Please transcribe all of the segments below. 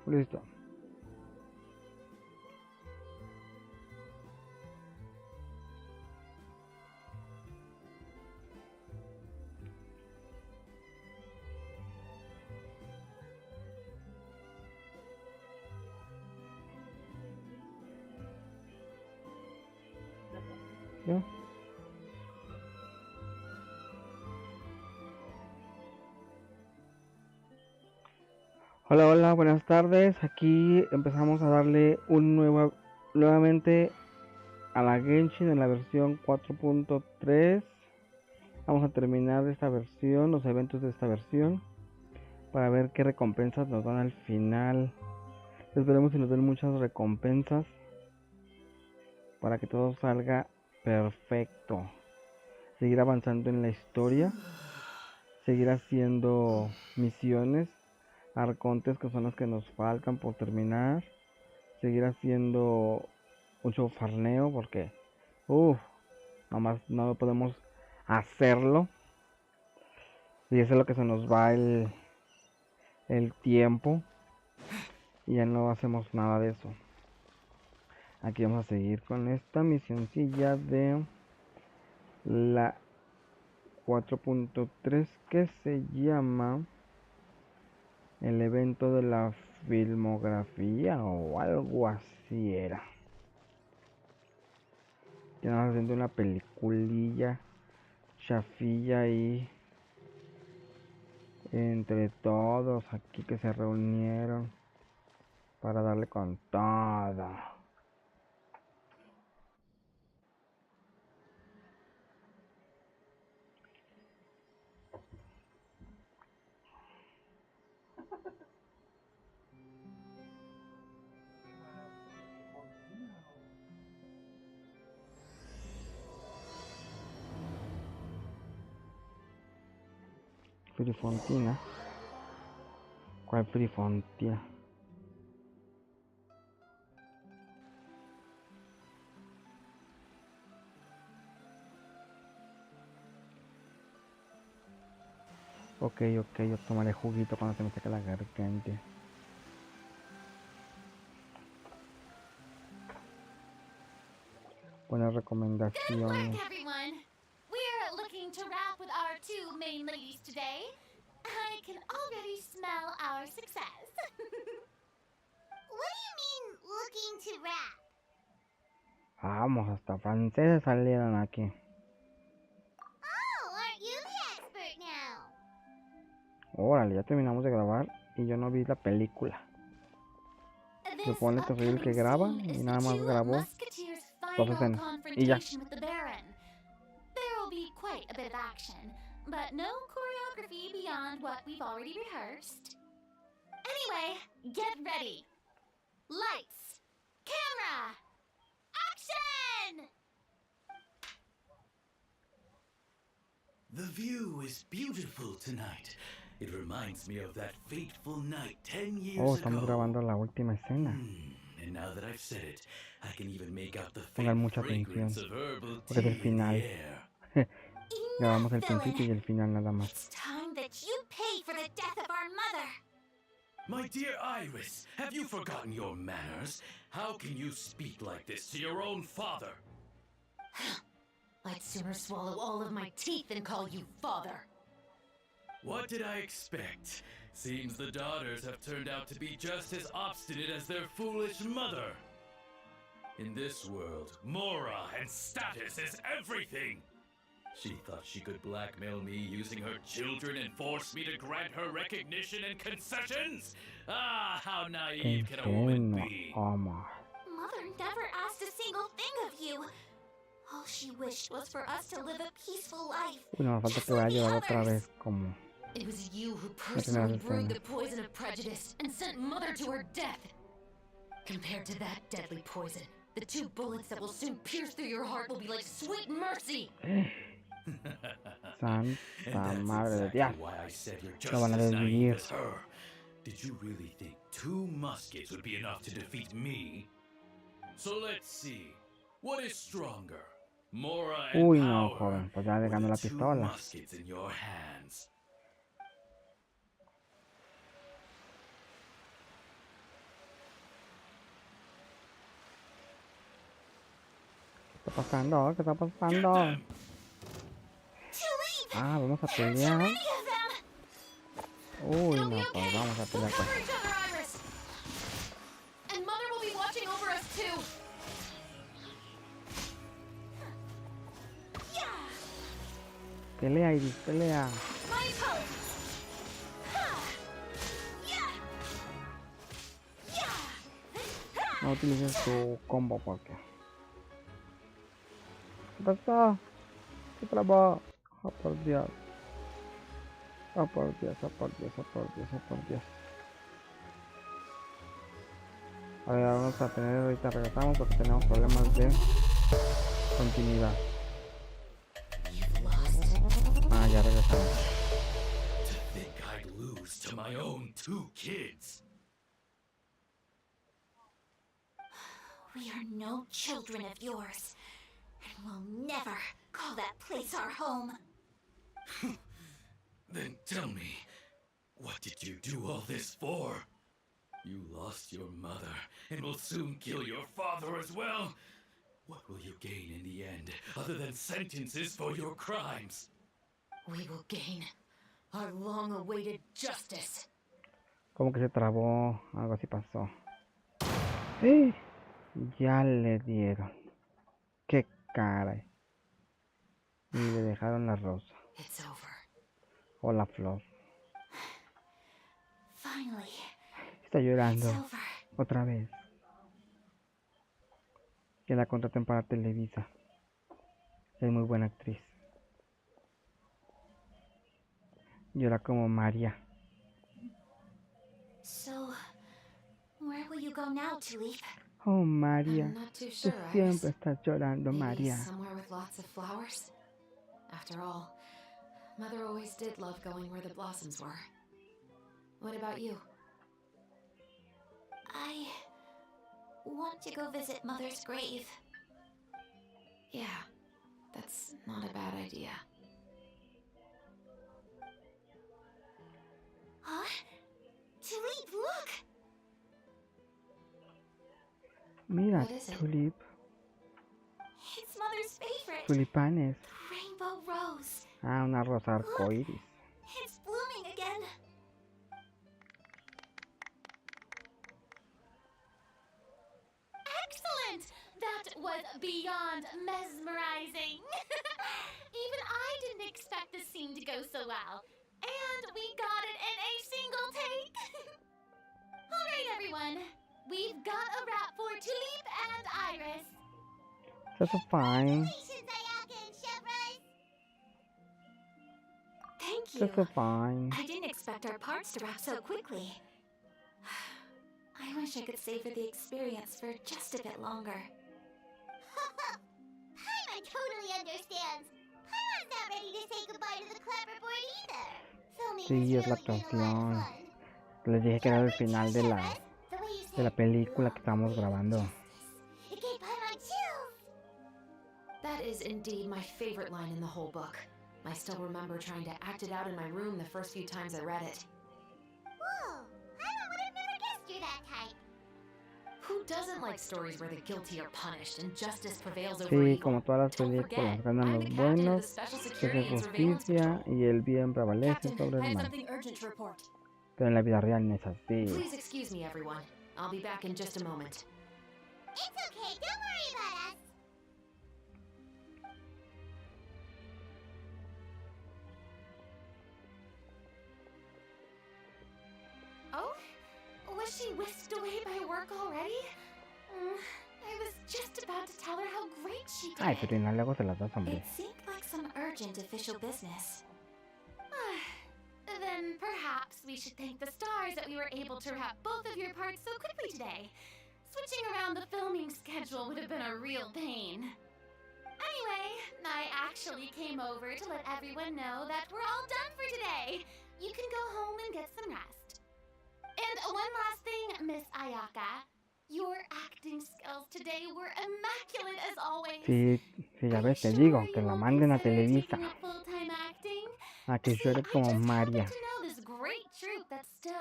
Listo. ¿Ya? Hola, hola, buenas tardes. Aquí empezamos a darle nuevamente a la Genshin en la versión 4.3. Vamos a terminar esta versión, los eventos de esta versión, para ver qué recompensas nos dan al final. Esperemos que nos den muchas recompensas para que todo salga perfecto. Seguir avanzando en la historia, seguir haciendo misiones, arcontes que son las que nos faltan por terminar, seguir haciendo mucho farneo porque nomás no podemos hacerlo y eso es lo que se nos va el tiempo y ya no hacemos nada de eso. Aquí vamos a seguir con esta misioncilla de la 4.3 que se llama el evento de la filmografía o algo así era. Estamos haciendo una peliculilla chafilla ahí entre todos aquí que se reunieron para darle con todo. Frifontina. ¿Cuál Frifontina? Ok, yo tomaré juguito cuando se me saque la garganta. Buenas recomendaciones. Good luck, everyone. We're looking to wrap with our two main ladies today. I can already smell our success. What do you mean, looking to wrap? Vamos, hasta franceses salieron aquí. Oh, aren't you the expert now? Órale, ya terminamos de grabar y yo no vi la película. Se supone que soy el que graba y nada más grabó dos escenas y ya. There will be quite a bit of action, but no choreography beyond what we've already rehearsed. Anyway, get ready. Lights, camera, action! The view is beautiful tonight. It reminds me of that fateful night 10 years ago. Estamos grabando la última escena. And now that I've said it, I can even make out the Pongan faint mucha atención, fragrance of herbal porque es el tea in the final. air. Grabamos el principio y el final nada más. It's time that you pay for the death of our mother. My dear Iris, have you forgotten your manners? How can you speak like this to your own father? I'd sooner swallow all of my teeth than call you father. What did I expect? Seems the daughters have turned out to be just as obstinate as their foolish mother. In this world, Mora and status is everything. She thought she could blackmail me using her children and force me to grant her recognition and concessions? Ah, how naive can a woman be? Mother never asked a single thing of you. All she wished was for us to live a peaceful life. No, falta que vaya a otra vez como. It was you who personally brewed the poison of prejudice and sent Mother to her death. Compared to that deadly poison, the 2 bullets that will soon pierce through your heart will be like sweet mercy. Santa madre de Dios. Lo van a desvivir. Did you really think 2 muskets would be enough to defeat me? So let's see. What is stronger? Mora and Uy, no, power, joven, pues ya le ganó or la the 2 pistola. muskets in your hands? pasando? ¿Qué está Get pasando? them! Tulip! Ah, vamos a There are too pelear. many of them! Uy, It'll be no, pues okay. vamos a We'll pelear pues. cover each other, Iris. And Mother will be watching over us too. Yeah! Pelea, Iris, pelea. My apologies! Ha! Yeah! Yeah! Ha! No utilices tu combo porque. ¿Qué pasó? ¿Qué trabó? Oh, por Dios. Oh, por Dios, oh, por Dios, oh, por Dios, oh, por Dios. A ver, vamos a tener, ahorita regresamos porque tenemos problemas de continuidad. You've lost. Ah, ya regresamos. To think I'd lose to my own 2 kids. We are no children of yours, and we'll never call that place our home. Then tell me, what did you do all this for? You lost your mother and will soon kill your father as well. What will you gain in the end, other than sentences for your crimes? We will gain our long-awaited justice. Como que se trabó, algo así pasó. ¡Eh! Ya le dieron. ¡Qué caray! Y le dejaron la rosa It's over. o la flor. Finally, Está it's llorando over. otra vez. Que la contraten para Televisa. Es muy buena actriz. Llora como María. So, where will you go now, Tulip? Oh, María. I'm not too Tú sure, Iris. siempre estás llorando, Maybe María. somewhere with lots of flowers. After all, Mother always did love going where the blossoms were. What about you? I want to go visit Mother's grave. Yeah, that's not a bad idea. Huh? Tulip, look! Mira, What is it? tulip, It's Mother's favorite. tulipanes. Rainbow rose. Ah, una rosa arcoíris. It's blooming again. Excellent! That was beyond mesmerizing. Even I didn't expect the scene to go so well. And we got it in a single take. All right, everyone. We've got a wrap for Tulip and Iris. That's so fine. Congratulations, Ayaka and Chevrolet. Thank you. That's so fine. I didn't expect our parts to wrap so quickly. I wish I could savor the experience for just a bit longer. Paimon totally understands. Paimon's not ready to say goodbye to the clapperboard either. Filming Sí, has es la really been a lot of actuación. fun. Les dije que era el final de la The way you de la said película que estamos grabando. it gave Paimon chills. That is indeed my favorite line in the whole book. I still remember trying to act it out in my room the first few times I read it. Whoa, Paimon would have never guessed you're that type. Who doesn't like stories where the guilty are punished and justice prevails over Sí, evil? como todas las Don't películas, forget, ganan I'm los the captain of the buenos, Special que Security es and Surveillance justicia Patrol. y el bien prevalece Captain, sobre I el have mal. something urgent to report. Pero en la vida real no es así. Please excuse me, everyone. I'll be back in just a moment. It's okay, don't worry about us. Oh? Was she whisked away by work already? I was just about to tell her how great she did. Ay, Serena, luego se las das, hombre. It seemed like some urgent official business. Then perhaps we should thank the stars that we were able to wrap both of your parts so quickly today. Switching around the filming schedule would have been a real pain. Anyway, I actually came over to let everyone know that we're all done for today. You can go home and get some rest. And one last thing, Miss Ayaka. Your acting skills today were immaculate as always. Sí, sí, ya ves, te digo, que la manden a Televisa. A que llore como María.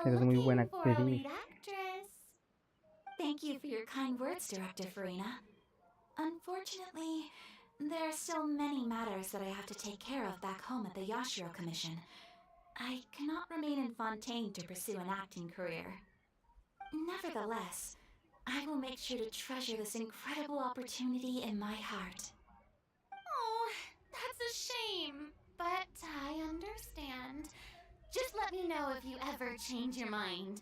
Eres muy buena actriz. Thank you for your kind words, Director Farina. Unfortunately, There are still many matters that I have to take care of back home at the Yashiro Commission. I cannot remain in Fontaine to pursue an acting career. Nevertheless, I will make sure to treasure this incredible opportunity in my heart. Oh, that's a shame. But I understand. Just let me know if you ever change your mind.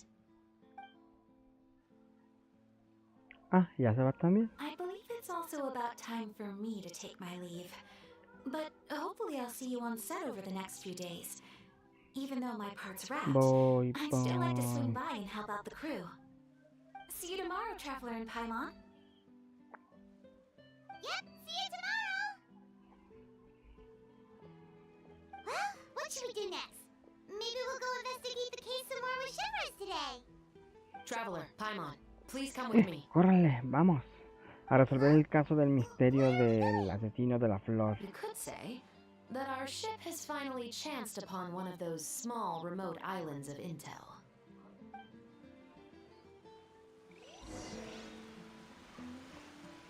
Ah, ¿ya se va también? I believe it's also about time for me to take my leave. But hopefully I'll see you on set over the next few days. Even though my part's wrapped, Voy, I'd still like to swing voy. by and help out the crew. See you tomorrow, Traveler in Paimon. Yep, see you tomorrow! Well, what should we do next? Maybe we'll go investigate the case some more with Shivers today. Traveler, Paimon, please come with me. Córrele, vamos. A resolver el caso del misterio del asesino de la flor. You could say that our ship has finally chanced upon one of those small, remote islands of intel.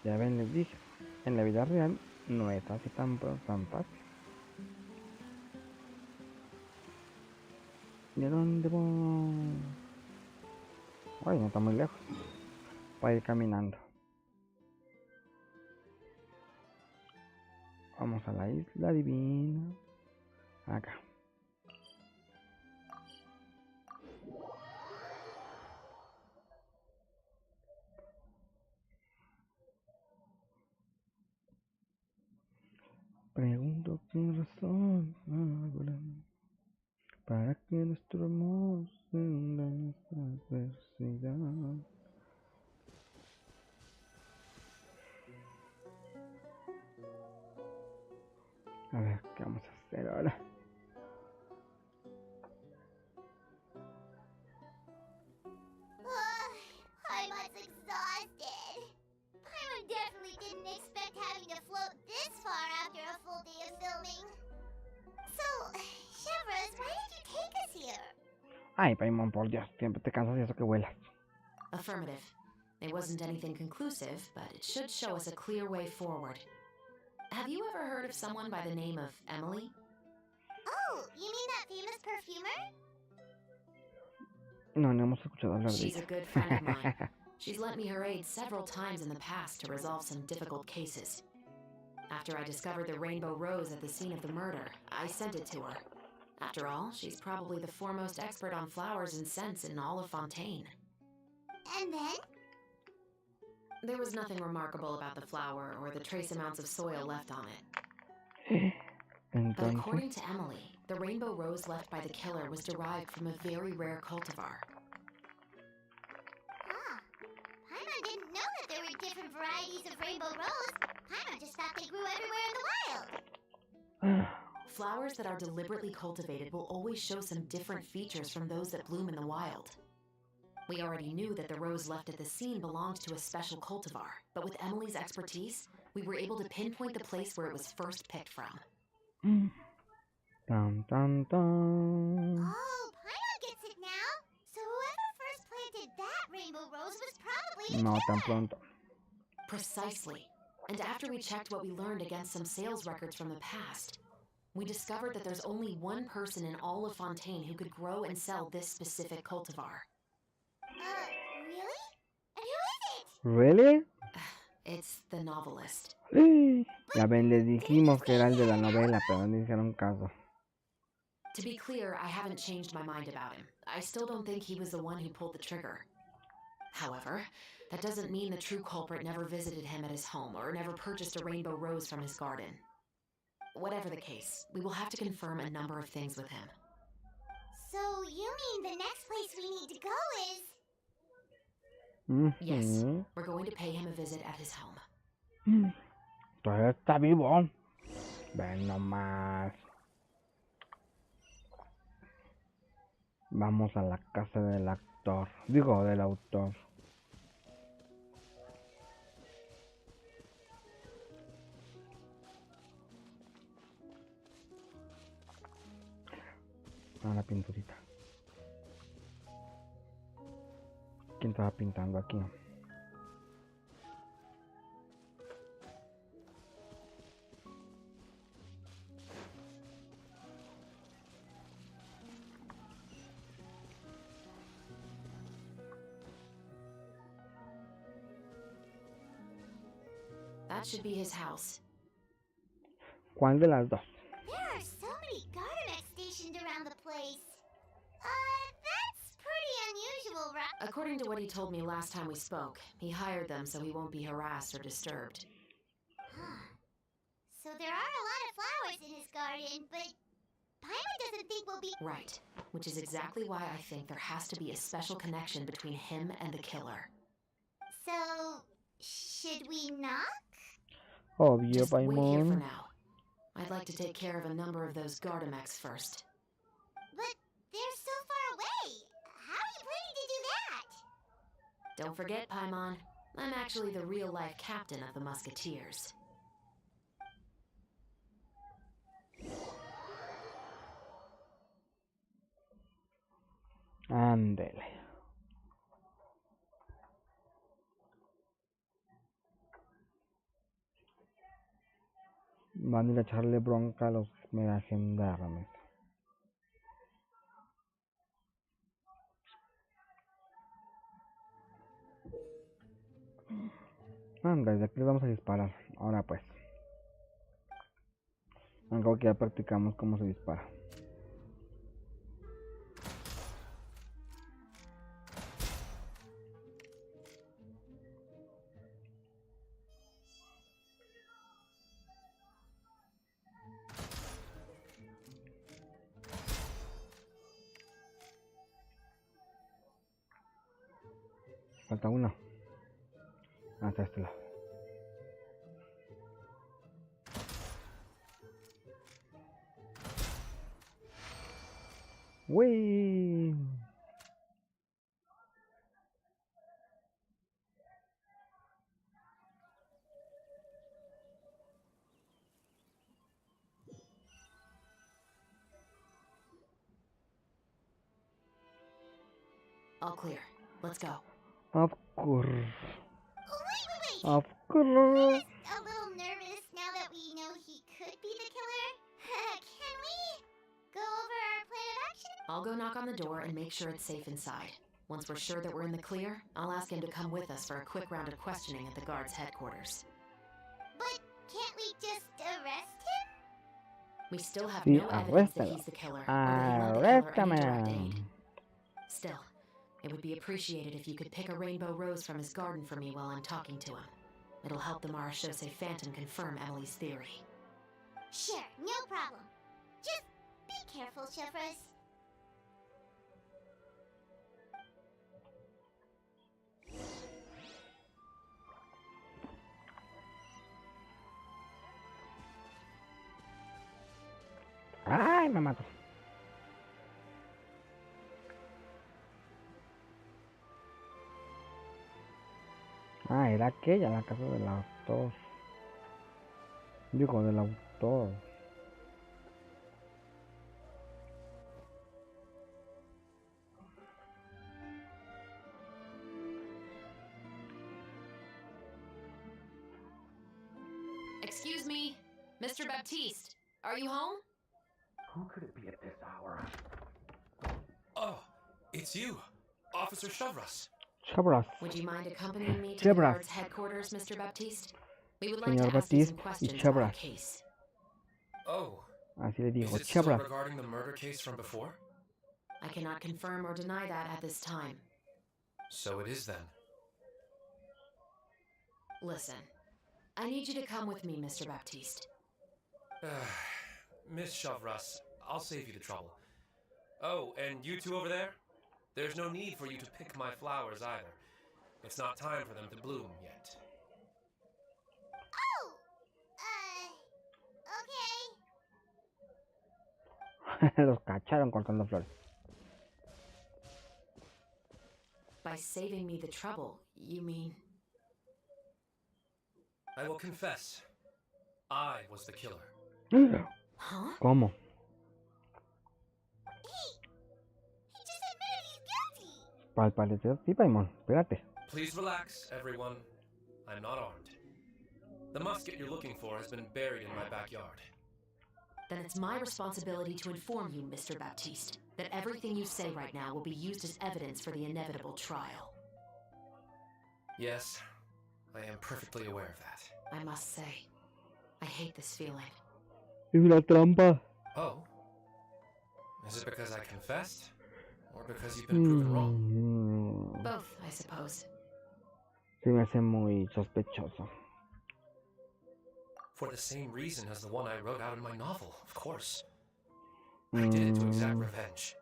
Ya ven, les dije. En la vida real no es así tan fácil. ¿De dónde voy? Ay, no está muy lejos. Voy a ir caminando. Vamos a la isla divina. Acá. Pregunto qué razón habrá para que nuestro amor se hunda en esta adversidad. A ver, ¿qué vamos a hacer ahora? Paimon's exhausted. Paimon definitely didn't expect having to float this far after a full day of filming. So, Shivers, why did you take us here? Ay, Paimon, por Dios, siempre te cansas de eso que vuelas. Affirmative. It wasn't anything conclusive, but it should show us a clear way forward. Have you ever heard of someone by the name of Emily? Oh, you mean that famous perfumer? No, no hemos escuchado hablar de She's a ella. good friend of mine. She's lent me her aid several times in the past to resolve some difficult cases. After I discovered the rainbow rose at the scene of the murder, I sent it to her. After all, she's probably the foremost expert on flowers and scents in all of Fontaine. And then? There was nothing remarkable about the flower or the trace amounts of soil left on it. But Entonces, according to Emily, the rainbow rose left by the killer was derived from a very rare cultivar. Huh. Paimon didn't know that there were different varieties of rainbow rose. Paimon just thought they grew everywhere in the wild. Flowers that are deliberately cultivated will always show some different features from those that bloom in the wild. We already knew that the rose left at the scene belonged to a special cultivar, but with Emily's expertise, we were able to pinpoint the place where it was first picked from. Tan, tan, tan. Oh, Paimon gets it now. So whoever first planted that rainbow rose was probably the No killer. tan pronto. Precisely. And after we checked what we learned against some sales records from the past, we discovered that there's only one person in all of Fontaine who could grow and sell this specific cultivar. Really? And who is it? ¿Really? It's the novelist. Ya ven, les dijimos que era el de la novela, pero no hicieron caso. To be clear, I haven't changed my mind about him. I still don't think he was the one who pulled the trigger. However, that doesn't mean the true culprit never visited him at his home or never purchased a rainbow rose from his garden. Whatever the case, we will have to confirm a number of things with him. So you mean the next place we need to go is... Yes, we're going to pay him a visit at his home. Todavía está vivo. Ven nomás. Vamos a la casa del actor. Digo, del autor. A la pinturita. ¿Quién estaba pintando aquí? That should be his house. ¿Cuál de las dos? There are so many Gardemex stationed around the place. That's pretty unusual, right? According to what he told me last time we spoke, he hired them so he won't be harassed or disturbed. So there are a lot of flowers in his garden, but Paimon doesn't think we'll be... Right, which is exactly why I think there has to be a special connection between him and the killer. So, should we knock? Obvio, Just wait here for Paimon. now. I'd like to take care of a number of those Gardemex first. But they're so far away. How are you planning to do that? Don't forget, Paimon, I'm actually the real-life captain of the Musketeers. Ándele. Van a ir a echarle bronca a los mega gendarmes. Anda, desde aquí les vamos a disparar. Ahora pues. Aunque ya practicamos cómo se dispara. Falta una. Hasta este lado. ¡Uy! All clear. Let's go. Of course. Oh, wait. Of I'm course. just a little nervous now that we know he could be the killer. Can we go over our plan of action? I'll go knock on the door and make sure it's safe inside. Once we're sure that we're in the clear, I'll ask him to come with us for a quick round of questioning at the guard's headquarters. But can't we just arrest him? We still have Sí, no evidence that arréstalo. he's the killer, or that he lent the killer any direct Arréstame. aid. Still, it would be appreciated if you could pick a rainbow rose from his garden for me while I'm talking to him. It'll help the Marachose Phantom confirm Emily's theory. Sure, no problem. Just be careful, Chevros. ¡Ay, me mato! Ah, era aquella, la casa del autor. Digo, del autor. Excuse me, Mr. Baptiste, are you home? Who could it be at this hour? Oh, it's you, Officer Chavras. Chabras. Would you mind accompanying me to the Chebras. guard's headquarters, Mr. Baptiste? We would like Señor to ask you some Baptiste y questions about Chebras. the case. Oh, Así le is digo, it still Chabras. regarding the murder case from before? I cannot confirm or deny that at this time. So it is then. Listen, I need you to come with me, Mr. Baptiste. Miss Chavras, I'll save you the trouble. Oh, and you two over there? There's no need for you to pick my flowers either. It's not time for them to bloom yet. Oh! Okay. Los cacharon cortando flores. By saving me the trouble, you mean... I will confess, I was the killer. Huh? ¿Cómo? He just admitted he's guilty! Al parecer, sí, Paimon. Espérate. Please relax, everyone. I'm not armed. The musket you're looking for has been buried in my backyard. Then it's my responsibility to inform you, Mr. Baptiste, that everything you say right now will be used as evidence for the inevitable trial. Yes, I am perfectly aware of that. I must say. I hate this feeling. Es una trampa. Oh? Is it because I confessed? Or because you've been proven wrong? Both, I suppose. Se me hace muy sospechoso. For the same reason as the one I wrote out in my novel, of course. I did it to exact revenge.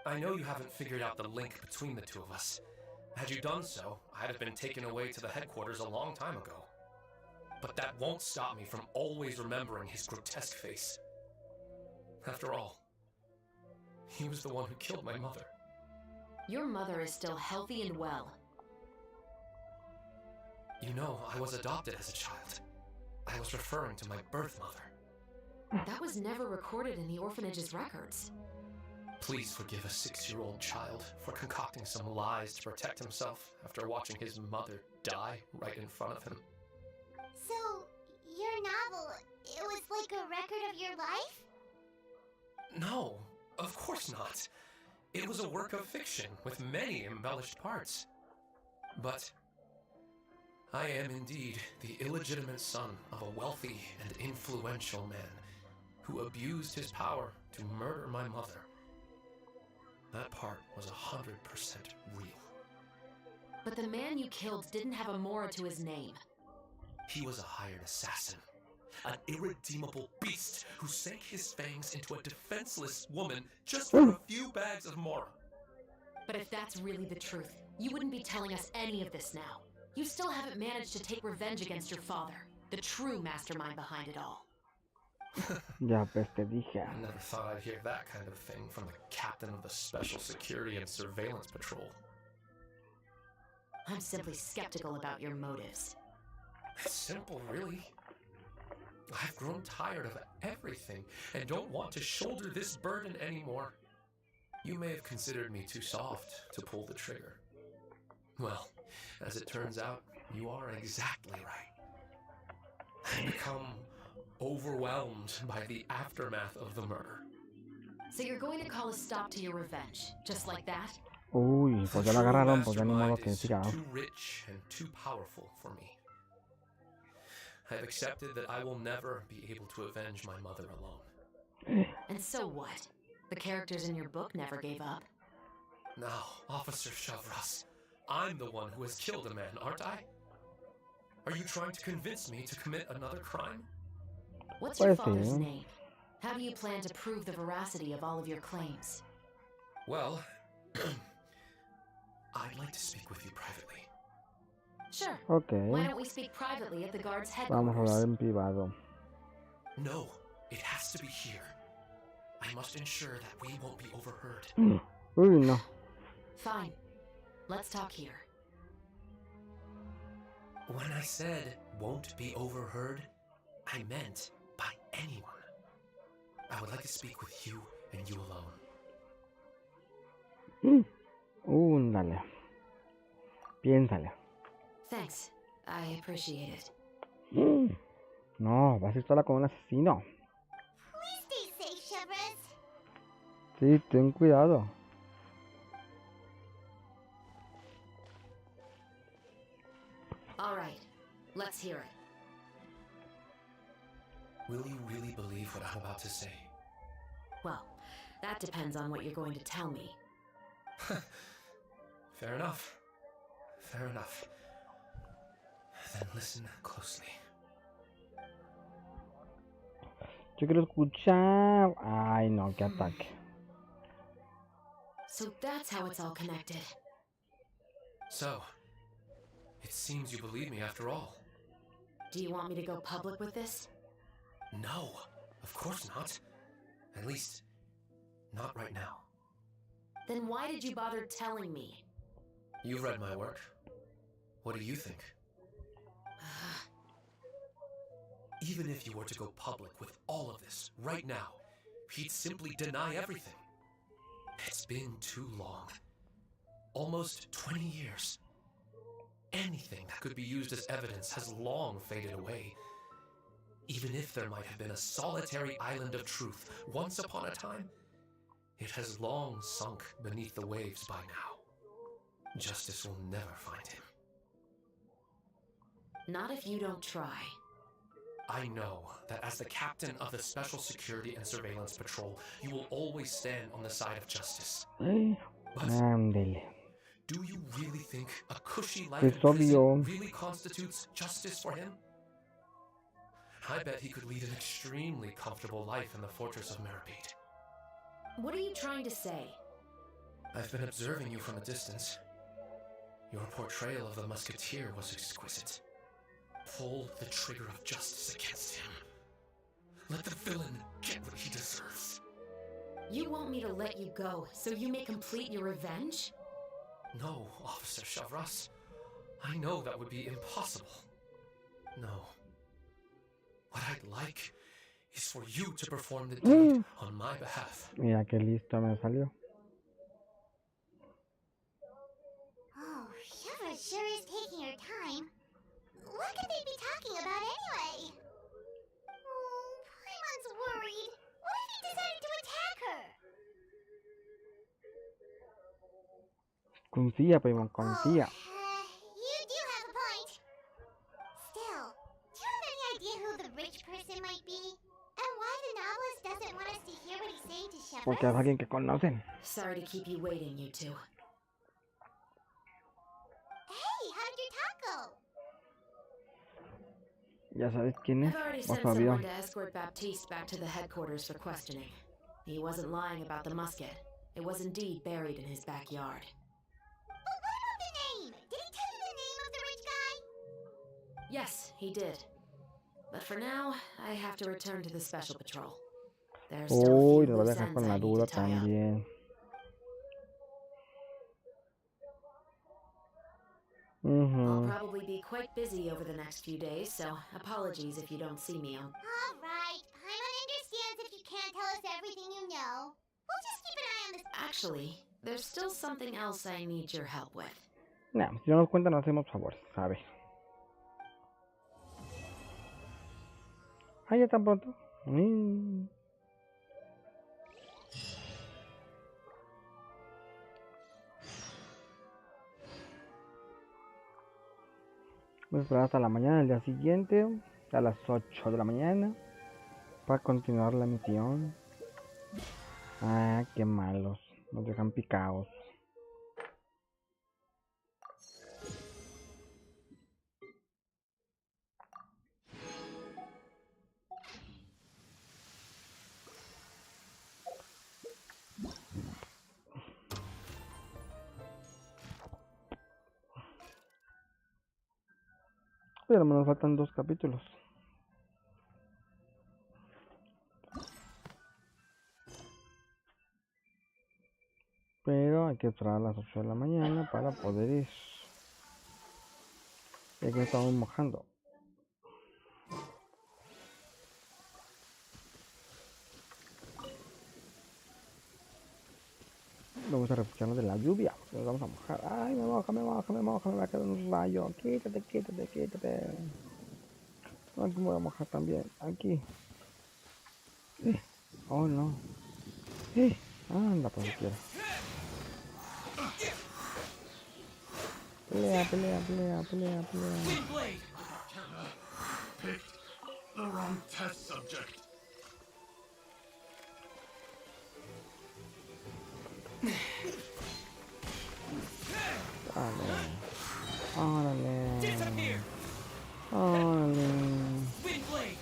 I know you haven't figured out the link between the two of us. Had you done so, I'd have been taken away to the headquarters a long time ago. But that won't stop me from always remembering his grotesque face. After all, he was the one who killed my mother. Your mother is still healthy and well. You know, I was adopted as a child. I was referring to my birth mother. That was never recorded in the orphanage's records. Please forgive a 6-year-old child for concocting some lies to protect himself after watching his mother die right in front of him. So, your novel, it was like a record of your life? No, of course not. It was a work of fiction with many embellished parts. But I am indeed the illegitimate son of a wealthy and influential man who abused his power to murder my mother. That part was 100% real. But the man you killed didn't have a Mora to his name. He was a hired assassin, an irredeemable beast who sank his fangs into a defenseless woman just for a few bags of Mora. But if that's really the truth, you wouldn't be telling us any of this now. You still haven't managed to take revenge against your father, the true mastermind behind it all. Ya pues te dije. I never thought I'd hear that kind of thing from the captain of the Special Security and Surveillance Patrol. I'm simply skeptical about your motives. It's simple, really. I've grown tired of everything and don't want to shoulder this burden anymore. You may have considered me too soft to pull the trigger. Well, as it turns out, you are exactly right. I've become overwhelmed by the aftermath of the murder. So you're going to call a stop to your revenge, just like that? Uy, pues ya la agarraron, pues ya ni modo que siga. Too rich and too powerful for me. I've accepted that I will never be able to avenge my mother alone. And so what? The characters in your book never gave up. Now, Officer Shavras, I'm the one who has killed a man, aren't I? Are you trying to convince me to commit another crime? What's your father's name? How do you plan to prove the veracity of all of your claims? Well, I'd like to speak with you privately. Sure. Okay. Why don't we speak privately at the guard's Vamos a hablar headquarters? en privado. No, it has to be here. I must ensure that we won't be overheard. Uy, no. Fine. Let's talk here. When I said won't be overheard, I meant by anyone. I would like to speak with you and you alone. Dale. Piénsale. Thanks. I appreciate it. No, vas a ir sola con un asesino. Please stay safe, Shavras. Sí, ten cuidado. All right. Let's hear it. Will you really believe what I'm about to say? Well, that depends on what you're going to tell me. Fair enough. Fair enough. Then listen closely. Yo quiero escuchar. Ay, no, qué ataque. So that's how it's all connected. So, it seems you believe me after all. Do you want me to go public with this? No, of course not. At least, not right now. Then why did you bother telling me? You've read my work. What do you think? Even if you were to go public with all of this right now, he'd simply deny everything. It's been too long. Almost 20 years. Anything that could be used as evidence has long faded away. Even if there might have been a solitary island of truth once upon a time, it has long sunk beneath the waves by now. Justice will never find him. Not if you don't try. I know that as the captain of the Special Security and Surveillance Patrol, you will always stand on the side of justice. But Ándele. do you really think a cushy life Es in prison obvio. really constitutes justice for him? I bet he could lead an extremely comfortable life in the fortress of Meripede. What are you trying to say? I've been observing you from a distance. Your portrayal of the musketeer was exquisite. Pull the trigger of justice against him. Let the villain get what he deserves. You want me to let you go so you may complete your revenge? No, Officer Chavras. I know that would be impossible. No. What I'd like is for you to perform the deed on my behalf. Mira qué listo me salió. Oh, Shiva sure is taking her time. What could they be talking about anyway? Oh, Paimon's worried. What if he decided to attack her? Confía, Paimon, confía. You do have a point. Still, do you have any idea who the rich person might be? And why the novelist doesn't want us to hear what he's saying to Shepard? Porque es alguien que conocen. Sorry to keep you waiting, you two. Hey, how did your talk go? Ya sabes quién es. I've already O sent su avión. someone to escort Baptiste back to the headquarters for questioning. He wasn't lying about the musket. It was indeed buried in his backyard. But what about the name? Did he tell you the name of the rich guy? Yes, he did. But for now, I have to return to the Special Patrol. There's still Uy, a few nos va a loose dejar ends con I la need duda to tie up. también. I'll probably be quite busy over the next few days, so apologies if you don't see me on. All right, Paimon understands if you can't tell us everything you know. We'll just keep an eye on this. Actually, there's still something else I need your help with. Nah, si no nos cuentan, no hacemos favores, ¿sabe? Ah, ya tan pronto. Voy a esperar hasta la mañana del día siguiente, a las 8 de la mañana, para continuar la misión. Ah, qué malos, nos dejan picados. Pero me nos faltan 2 capítulos. Pero hay que esperar a las 8 de la mañana para poder ir. Ya que estamos mojando. Vamos a refugiarnos de la lluvia. Nos vamos a mojar. Ay, me moja, me va a caer un rayo. Quítate. No, aquí me voy a mojar también. Aquí. Oh, no. Anda, por siquiera. Pelea. Windblade! Picked the wrong test subject. Órale. Disappear! Órale. Windblade!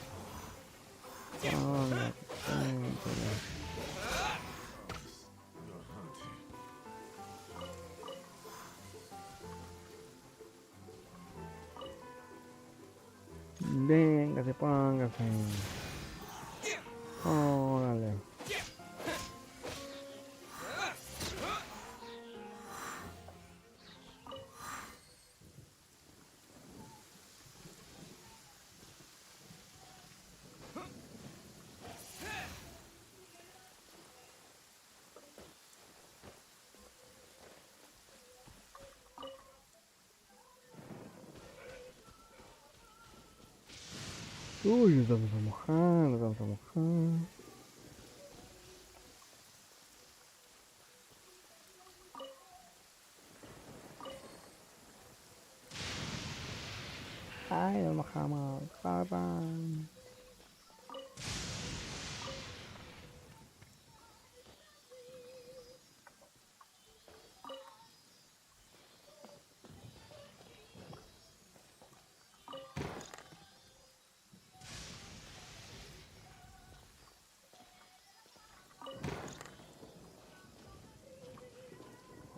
Órale. Véngase, póngase. Órale. Uy, nos vamos a mojar. Ay, nos bajamos. Corran.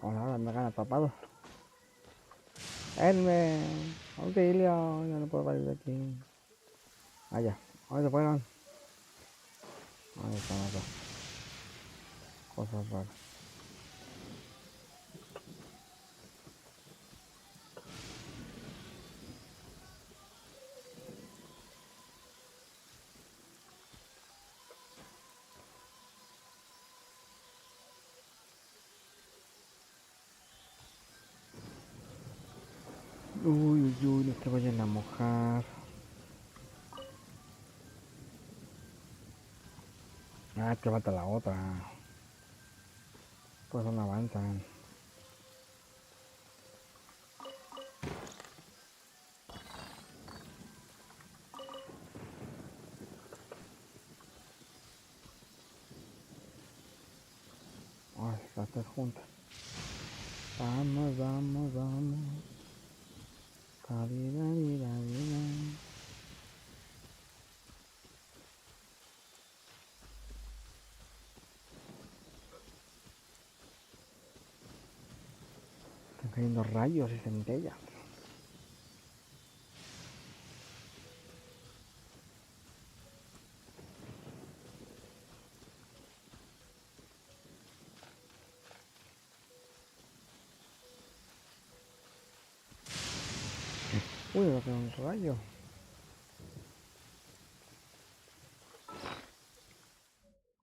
Ahora me han atrapado. ¡Edme! ¡Auxilio! Ya no puedo salir de aquí. Allá. ¿Dónde se fueron? Ahí están las dos. Cosas raras. Uy, uy, uy, no te vayan a mojar. Ah, que falta la otra. Pues no avanzan. Ay, las tres juntas. Vamos, vamos, vamos. Cabida. Están cayendo rayos y centellas. Uy, va a caer un rayo.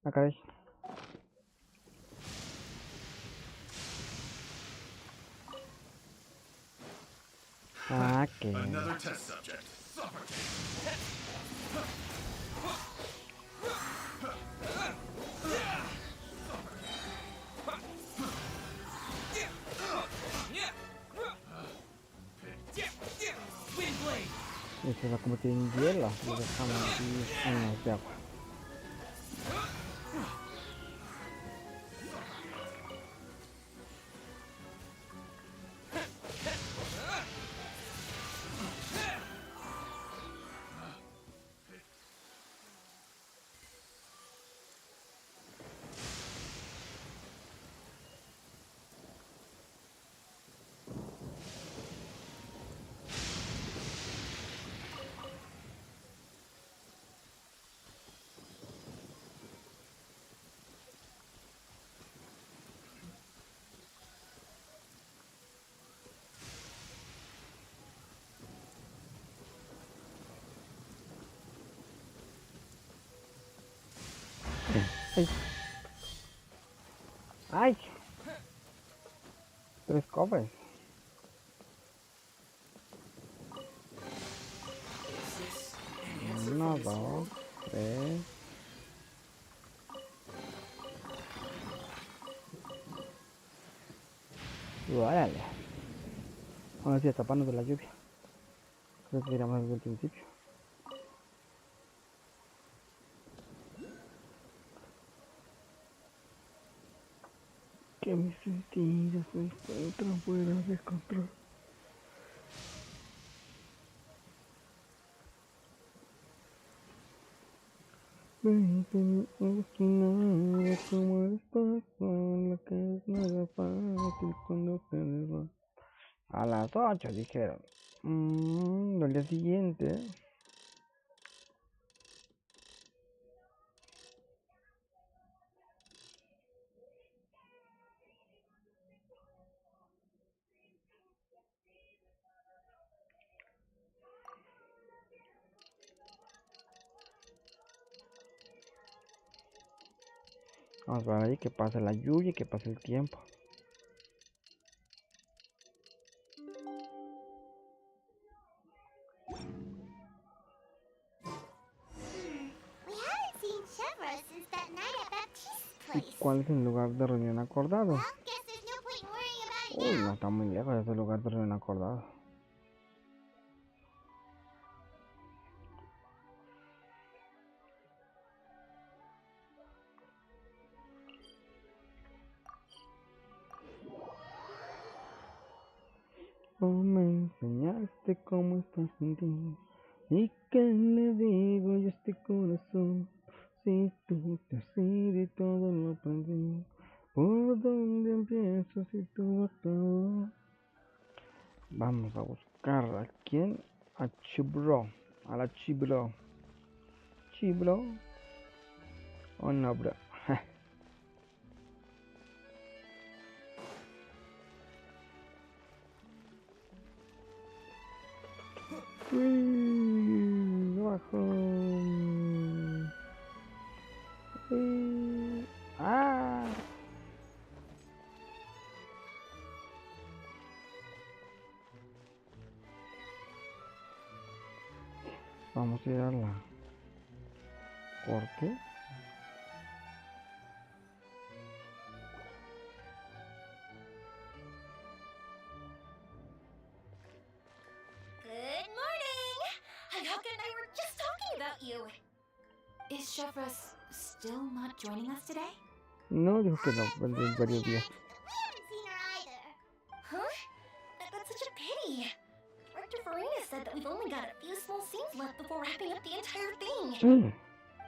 Ah, caray. Ah, que. Another test subject. Suffocate. Y se va a convertir en hielo. Lo dejamos aquí años de agua. ¡Ay! ¡Ay! 3 cofres. 1, 2, 3. ¡Órale! Ahora sí, taparnos de la lluvia. Creo que iremos desde el principio. Que mis sentidos se encuentran fuera de control. Me dicen imaginar cómo estás sola, que es nada fácil cuando te va. A las 8 dijeron. Al día siguiente. Vamos a ver ahí que pase la lluvia y que pase el tiempo. We haven't seen Chevra since that night at Baptiste's ¿Y place. cuál es el lugar de reunión acordado? Well, guess there's no point in worrying about it Uy, now. no está muy lejos de ese lugar de reunión acordado. Oh, me enseñaste cómo estás sin ti. ¿Y qué le digo yo a este corazón? Si tú te has ido y todo lo perdí. ¿Por dónde empiezo si tú acabó? Vamos a buscar a quién. A Chibro. A la Chibro. Chibro. Oh no, bro. Abajo. Ah. Vamos a ir a la corte. Good morning! Hayoka and I were just talking about you. Is Chevros still not joining us today? No, dijo que no, vendré en varios días. We haven't seen her either. Huh? That's such a pity. Director Farina said that we've only got a few small scenes left before wrapping up the entire thing.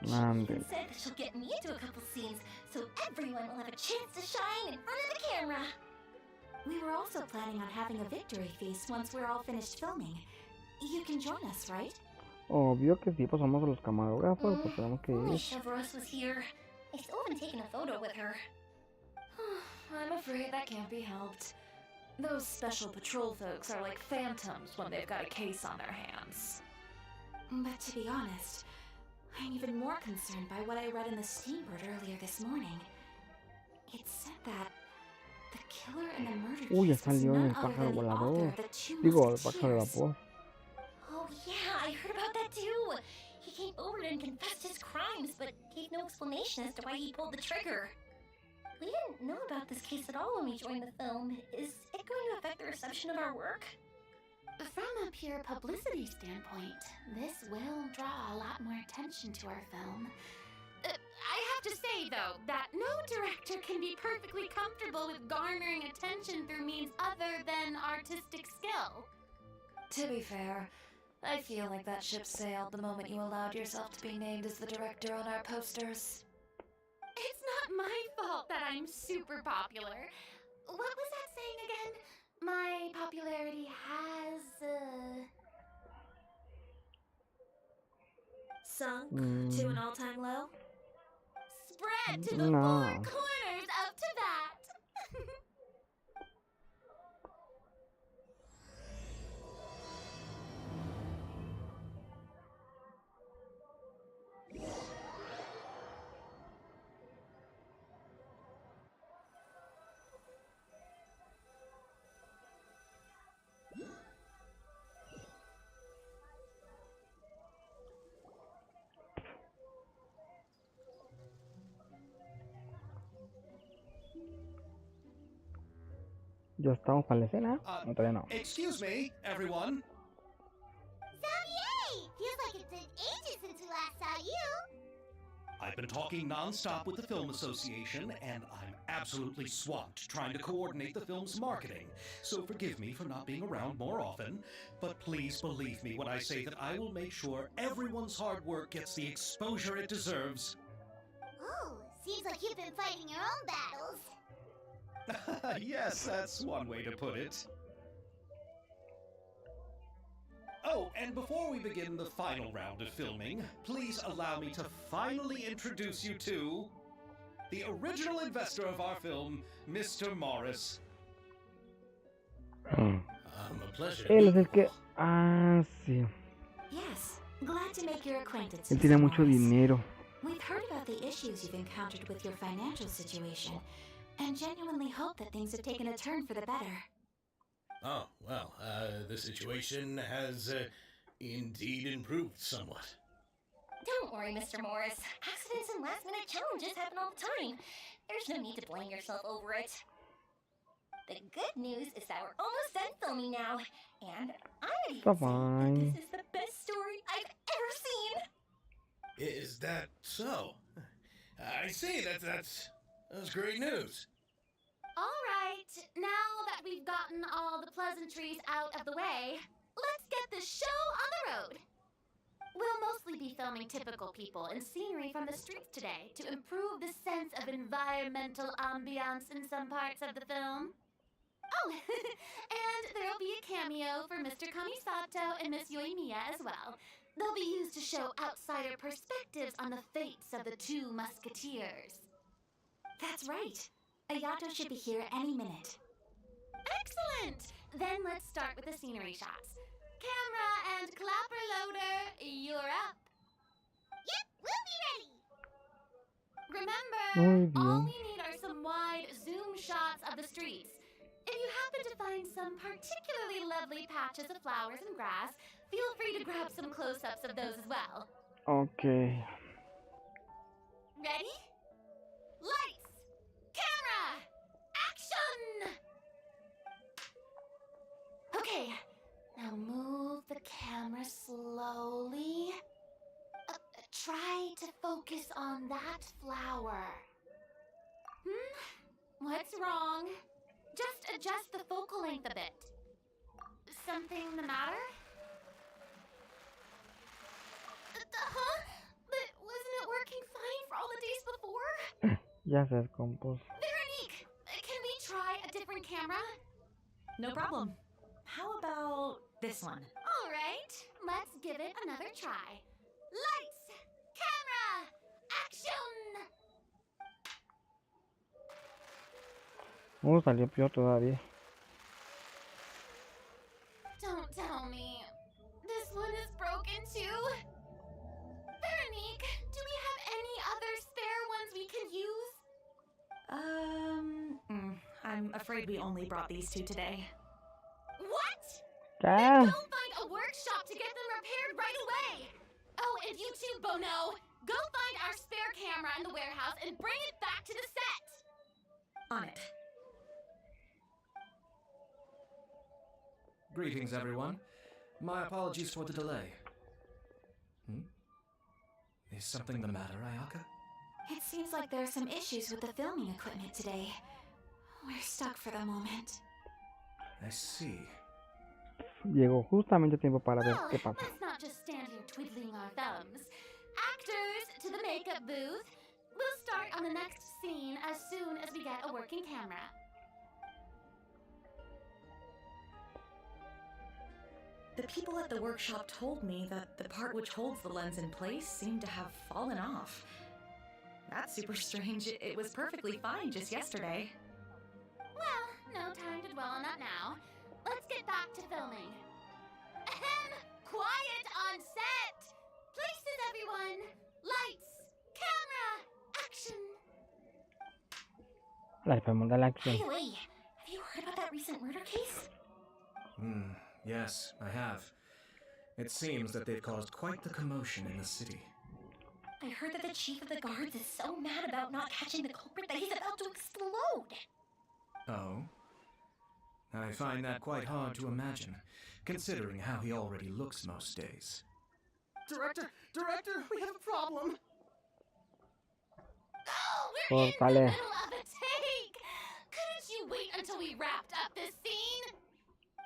She Ande. even said that she'll get me into a couple scenes so everyone will have a chance to shine in front of the camera. We were also planning on having a victory feast once we're all finished filming. You can join us, right? Obvio que sí, pues somos los camarógrafos, pues tenemos que Only ir. Chevros was here. I still haven't taken a photo with her. I'm afraid that can't be helped. Those special patrol folks are like phantoms when they've got a case on their hands. But to be honest, I'm even more concerned by what I read in the Steambird earlier this morning. It said that the killer and the murder Uy, ya case was salió en none el other pájaro than the volador. author of the Two Digo, el pájaro de Musketeers. vapor. Oh yeah, I heard about that too. He came over and confessed his crimes, but gave no explanation as to why he pulled the trigger. We didn't know about this case at all when we joined the film. Is it going to affect the reception of our work? From a pure publicity standpoint, this will draw a lot more attention to our film. I have to say, though, that no director can be perfectly comfortable with garnering attention through means other than artistic skill. To be fair, I feel like that ship sailed the moment you allowed yourself to be named as the director on our posters. It's not my fault that I'm super popular. What was that saying again? My popularity has, Sunk to an all-time low? spread to the No. four corners up to that. Ya estamos para la escena. No, todavía no. Excuse me, everyone. Xavier! Feels like it's been ages since we last saw you. I've been talking non-stop with the Film Association, and I'm absolutely swamped trying to coordinate the film's marketing. So forgive me for not being around more often, but please believe me when I say that I will make sure everyone's hard work gets the exposure it deserves. Oh, seems like you've been fighting your own battles. Yes, that's one way to put it. Oh, and before we begin the final round of filming, please allow me to finally introduce you to the original investor of our film, Mr. Morris. A pleasure. Él es el que... Ah, sí. Yes, glad to make your acquaintance. Él tiene Mr. mucho Morris. dinero. We've heard about the issues you've encountered with your financial situation, and genuinely hope that things have taken a turn for the better. Oh, well, the situation has indeed improved somewhat. Don't worry, Mr. Morris. Accidents and last-minute challenges happen all the time. There's no need to blame yourself over it. The good news is that we're almost done filming now, and I Está say that fine. this is the best story I've ever seen. Is that so? I see. That's great news. All right, Right, now that we've gotten all the pleasantries out of the way, let's get the show on the road. We'll mostly be filming typical people and scenery from the streets today to improve the sense of environmental ambiance in some parts of the film. Oh, and there'll be a cameo for Mr. Kamisato and Miss Yoimiya as well. They'll be used to show outsider perspectives on the fates of the two musketeers. That's right. Ayato should be here any minute. Excellent! Then let's start with the scenery shots. Camera and clapper loader, you're up. Yep, we'll be ready. Remember, Muy all bien. we need are some wide zoom shots of the streets. If you happen to find some particularly lovely patches of flowers and grass, feel free to grab some close-ups of those as well. Okay. Ready? Lights! Camera! Action! Okay, now move the camera slowly. Try to focus on that flower. What's wrong? Just adjust the focal length a bit. Something the matter? Huh? But wasn't it working fine for all the days before? Ya se descompuso. Veronique, can we try a different camera? No problem. How about this one? All right, let's give it another try. Lights, camera, action! Salió peor todavía. Don't tell me. This one is broken too? Veronique, do we have any other spare ones we can use? I'm afraid we only brought these two today. What? ¿Qué? Go find a workshop to get them repaired right away! Oh, and you too, Bono! Go find our spare camera in the warehouse and bring it back to the set! On it. Greetings, everyone. My apologies for the delay. Is something the matter, Ayaka? It seems like there are some issues with the filming equipment today. We're stuck for the moment. I see. Llegó justamente a tiempo para ver Well, qué pasa. let's not just stand here twiddling our thumbs. Actors, to the makeup booth. We'll start on the next scene as soon as we get a working camera. The people at the workshop told me that the part which holds the lens in place seemed to have fallen off. That's super strange. It was perfectly fine just yesterday. Well, no time to dwell on that now. Let's get back to filming. Ahem! Quiet on set! Places, everyone! Lights! Camera! Action! La esperamos de la acción. By the way, have you heard about that recent murder case? Yes, I have. It seems that they've caused quite the commotion in the city. I heard that the chief of the guards is so mad about not catching the culprit that he's about to explode. Oh? I find that quite hard to imagine, considering how he already looks most days. Director, we have a problem. Oh, we're in the Córtale. middle of a take! Couldn't you wait until we wrapped up this scene?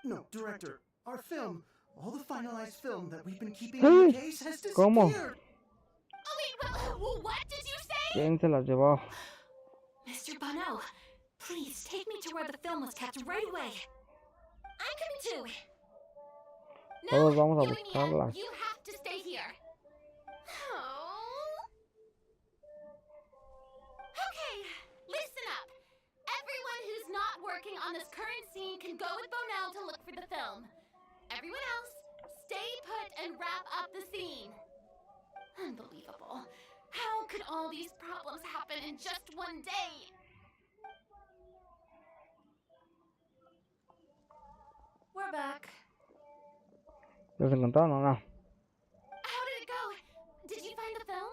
No, Director, our film, all the finalized film that we've been keeping Hey, in the case has ¿cómo? disappeared. Oh, wait, what did you say? ¿Quién se las llevó? Mr. Bono, please take me to where the film was kept right away. I'm coming too. No, Todos vamos a Yoimiya, buscarlas. you have to stay here. Oh. Okay, listen up. Everyone who's not working on this current scene can go with Bonell to look for the film. Everyone else, stay put and wrap up the scene. Unbelievable. How could all these problems happen in just one day? We're back. ¿Los encontraron o no? How did it go? Did you find the film?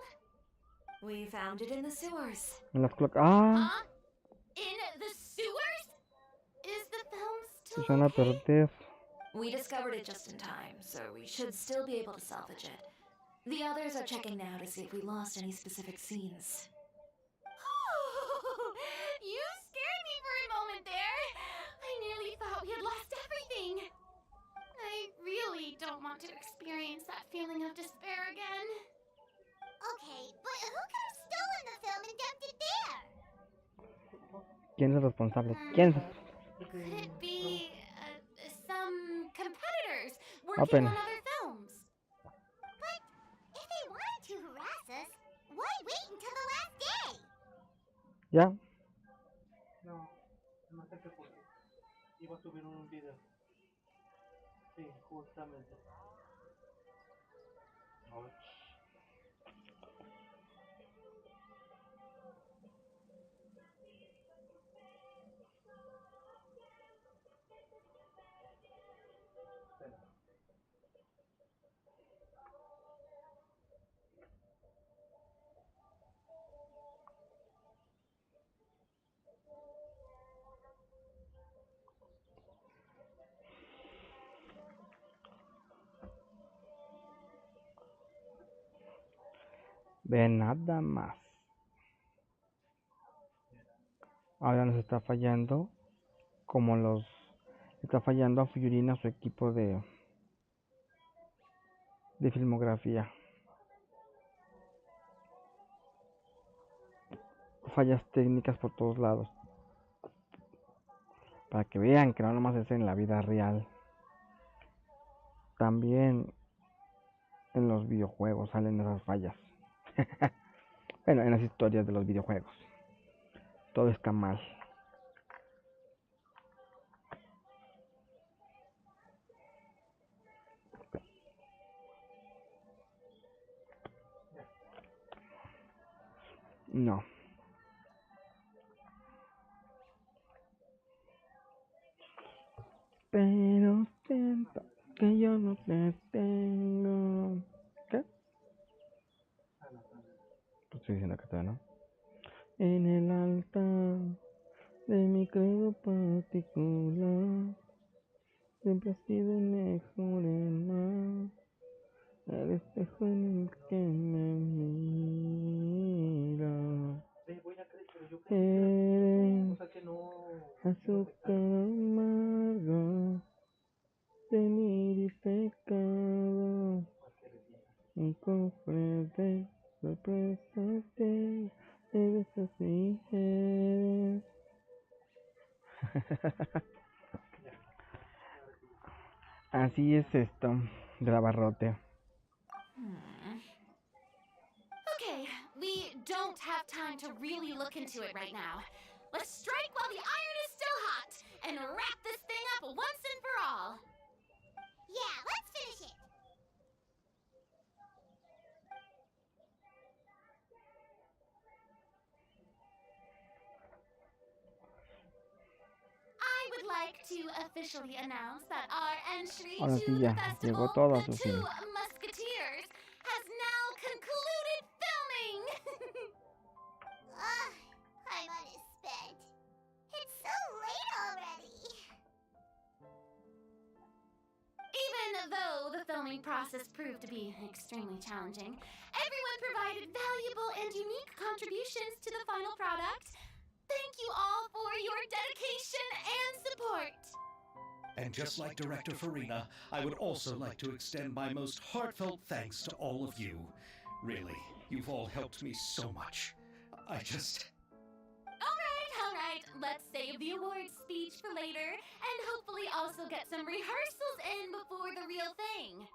We found it in the sewers. En las Ah, Huh? In the sewers? Is the film se still van a okay? perder. We discovered it just in time, so we should still be able to salvage it. The others are checking now to see if we lost any specific scenes. You scared me for a moment there. ¿Quién es el responsable? ¿Quién es? Could it be some competitors working Open. on other films? But if they wanted to harass us, why wait until the last day? ¿Ya? No, no sé qué fue. Iba a subir un video. Sí, justamente. Ve nada más. Ahora nos está fallando como los... Está fallando a Fuyurina su equipo de filmografía. Fallas técnicas por todos lados. Para que vean que no nomás es en la vida real. También en los videojuegos salen esas fallas. Bueno, en las historias de los videojuegos. Todo está mal. No. Pero siento que yo no te tengo. ¿Qué? Pues estoy diciendo que todavía no. En el altar de mi credo particular, siempre has sido el mejor hermano, el espejo en el que me mira. Eres azúcar amargo de mi pecado, un cofre de sorpresas que eres así eres. Así es esto del abarrote. Okay, we don't have time to really look into it right now. Let's strike while the iron is still hot and wrap this thing up once and for all. Yeah, let's finish it. I would like to officially announce that our entry Ahora to sí the ya, llegó festival, todo a The su Two fin. Musketeers, has now concluded filming. Ugh, I'm unspent. It's so late already. Even though the filming process proved to be extremely challenging, everyone provided valuable and unique contributions to the final product. Thank you all for your dedication and support. And just like Director Farina, I would also like to extend my most heartfelt thanks to all of you. Really, you've all helped me so much. I just... All right. Let's save the awards speech for later and hopefully also get some rehearsals in before the real thing.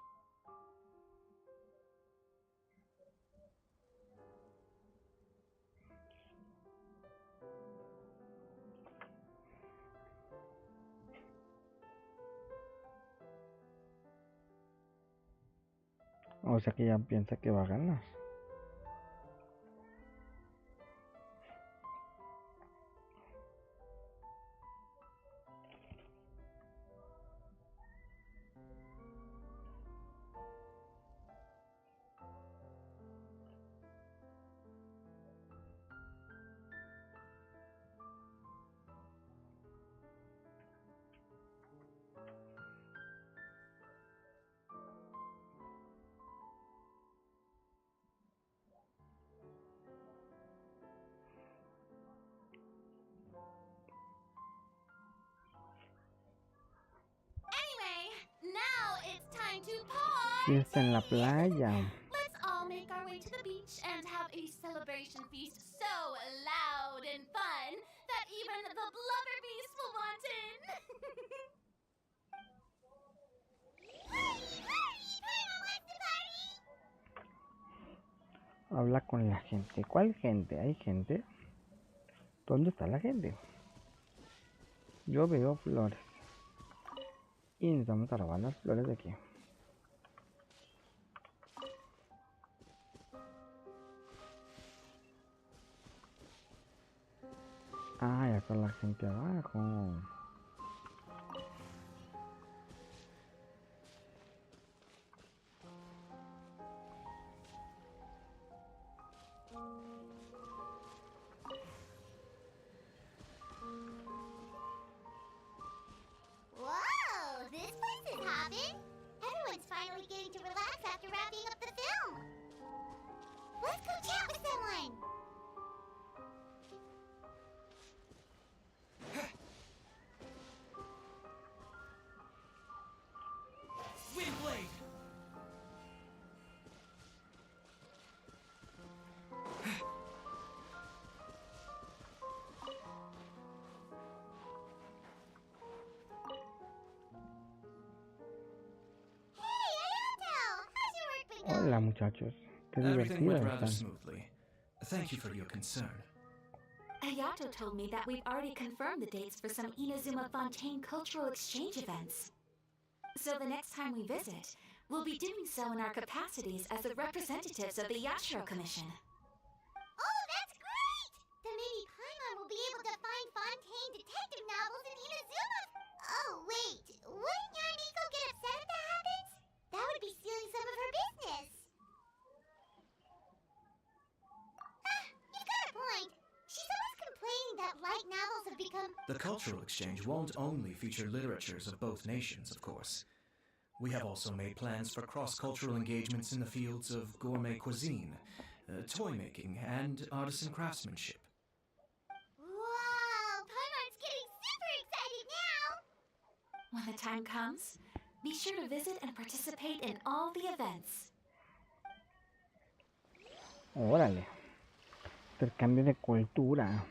O sea que ya piensa que va a ganar. Anyway, now it's time to party. Fiesta en la playa. Let's all make our way to the beach and have a celebration feast so loud and fun that even the blubber beast will want in. Hurry, hurry! Paimon wants to party! Habla con la gente. ¿Cuál gente? ¿Hay gente? ¿Dónde está la gente? Yo veo flores. Y necesitamos robar las flores de aquí. Ah, ya está la gente abajo. Whoa, this place is hopping. Everyone's finally getting to relax after wrapping up the film. Let's go chat with someone. Windblade! Hey, Ayato! How's your work been going? Hola muchachos. Qué Everything went divertidos rather están. smoothly. Thank you for your concern. Ayato told me that we've already confirmed the dates for some Inazuma Fontaine cultural exchange events. So the next time we visit, we'll be doing so in our capacities as the representatives of the Yashiro Commission. Oh, that's great! Then maybe Paimon will be able to find Fontaine detective novels in Inazuma. Oh, wait. Wouldn't Yarniko get upset if that happens? That would be stealing some of her business. You've got a point. She's always complaining that light novels have become... The cultural exchange won't only feature literatures of both nations, of course. We have also made plans for cross-cultural engagements in the fields of gourmet cuisine, toy making, and artisan craftsmanship. Wow, Paimon's getting super excited now! When the time comes, be sure to visit and participate in all the events. Órale. Intercambio de cultura.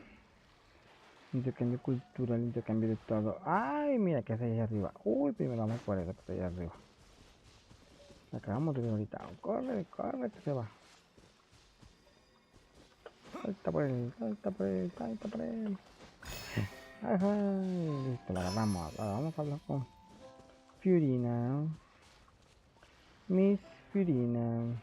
Intercambio cultural, intercambio de todo. Ay, mira que es allá arriba. Uy, primero vamos por eso, que está allá arriba. Acabamos de ver ahorita. Corre, corre, que se va. Salta por él, salta por él, salta por él. Ajá, listo, la agarramos. Ahora vamos a hablar con Fiorina. Miss Fiorina.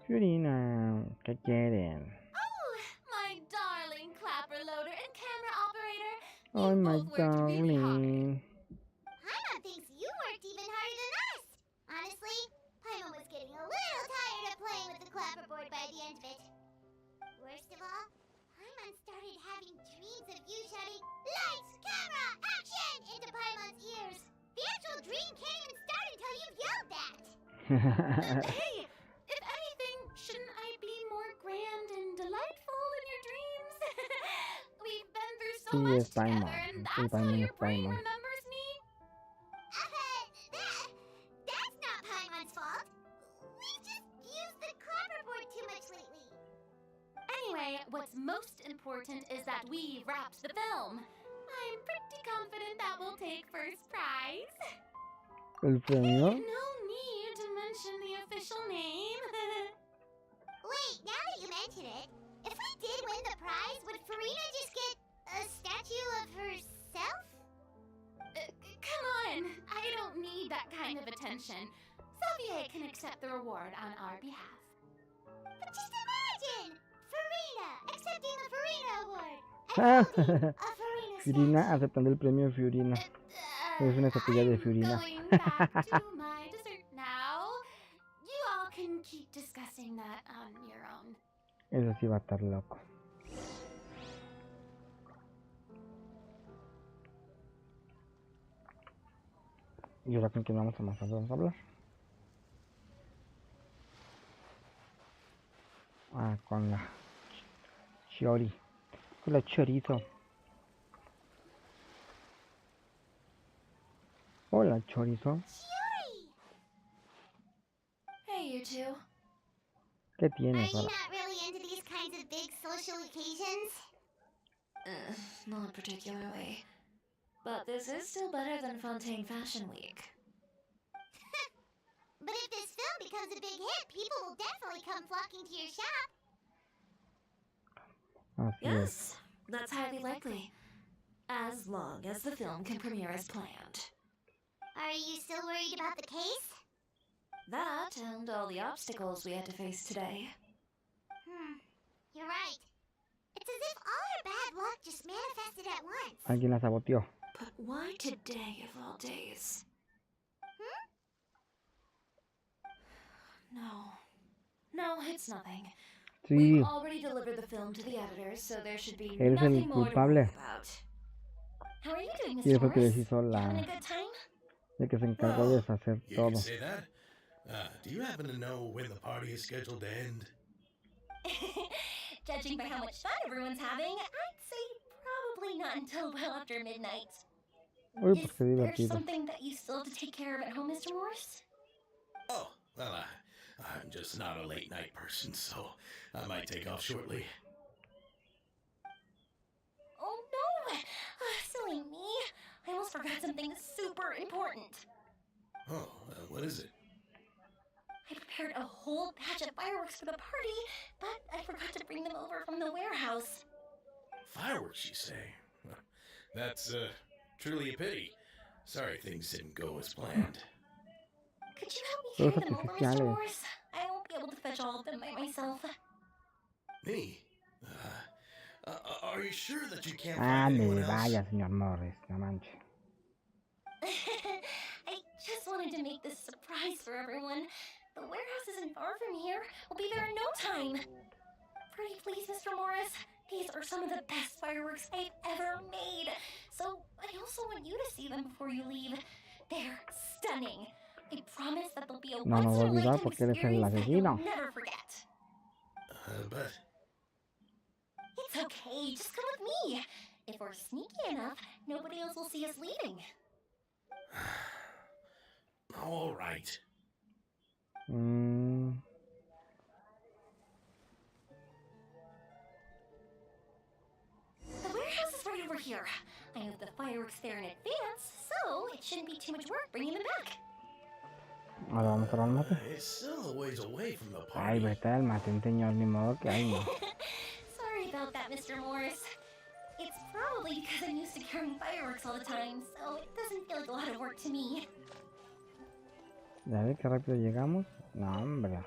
Fiorina, ¿qué quieren? Oh, my darling clapper loader and camera operator. Oh, You my both worked really hard. darling. Paimon thinks you worked even harder than us. Honestly, Paimon was getting a little tired of playing with the clapperboard by the end of it. Worst of all, Paimon started having dreams of you shouting, "Lights, camera, action!" into Paimon's ears. The actual dream can't even start until you've yelled that. Hey, if anything, shouldn't I be more grand and delightful in your dreams? We've been through so Sí, much es Paimon. together, and Sí, that's how Paimon your es brain Paimon. remembers me? That's not Paimon's fault. We've just used the clapperboard too much lately. Anyway, what's most important is that we wrapped the film. I'm pretty confident that we'll take first prize. ¿El premio? No need to mention the official name. Wait, now that you mention it, if we did win the prize, would Farina just get a statue of herself? Come on, I don't need that kind of attention. Xavier can accept the reward on our behalf. But just imagine! Farina accepting the Farina Award! Ah, And holding a Farina Fiorina statue. aceptando el premio Fiorina. Es una estatuilla de Fiorina. Going back to my dessert now. You all can keep discussing that on your own. Eso sí va a estar loco. ¿Y ahora con quién vamos a hablar? Ah, con la Chori. Con la Chorizo. Hola, Chorizo. Chiori! Hey, you two. ¿Qué Are tienes, you hola? not really into these kinds of big social occasions? Not particularly. But this is still better than Fontaine Fashion Week. But if this film becomes a big hit, people will definitely come flocking to your shop. Así es. Yes, that's highly likely. As long as the film can premiere as planned. Are you still worried about the case? That and all the obstacles we had to face today. You're right. It's as if all our bad luck just manifested at once. Alguien la saboteó. But why today of all days? No, it's nothing. Sí, We've already delivered the film to the editors, so there should be eres el nothing more to worry culpable. about. How are you doing, Y Mr. eso que les Morris? hizo You having a la... good time? de que se encargó de deshacer You todo. can say that. Do you happen to know when the party is scheduled to end? Judging by how much fun everyone's having, I'd say probably not until well after midnight. Uy, Is pues qué there divertido. something that you still have to take care of at home, Mr. Morris? Oh, well, I'm just not a late night person, so I might take off shortly. Oh no! Silly me. I almost forgot something super important. Oh, what is it? I prepared a whole batch of fireworks for the party, but I forgot to bring them over from the warehouse. Fireworks, you say? That's truly a pity. Sorry things didn't go as planned. Could you help me Fuegos carry them over, Mr. artificiales. Morris? I won't be able to fetch all of them by myself. Me? Are you sure that you can't find anyone Ándale, else? vaya, señor Morris, no manches. I just wanted to make this surprise for everyone. The warehouse isn't far from here. We'll be there in no time. Pretty please, Mr. Morris. These are some of the best fireworks I've ever made. So I also want you to see them before you leave. They're stunning. I promise that they'll be a No nos va a olvidar once-in-a-lifetime porque eres el experience that you'll asesino. never forget. But It's okay. Just come with me. If we're sneaky enough, nobody else will see us leaving. all right. The warehouse is right over here. I have the fireworks there in advance, so it shouldn't be too much work bringing them back. Ahora vamos a al mate. It's still a ways away from the Ay, party. vete al mate, señor, ni modo que hay, no. Sorry about that, Mr. Morris. It's probably because I'm used to carrying fireworks all the time, so it doesn't feel like a lot of work to me. Ya ve que rápido llegamos. No, hombre.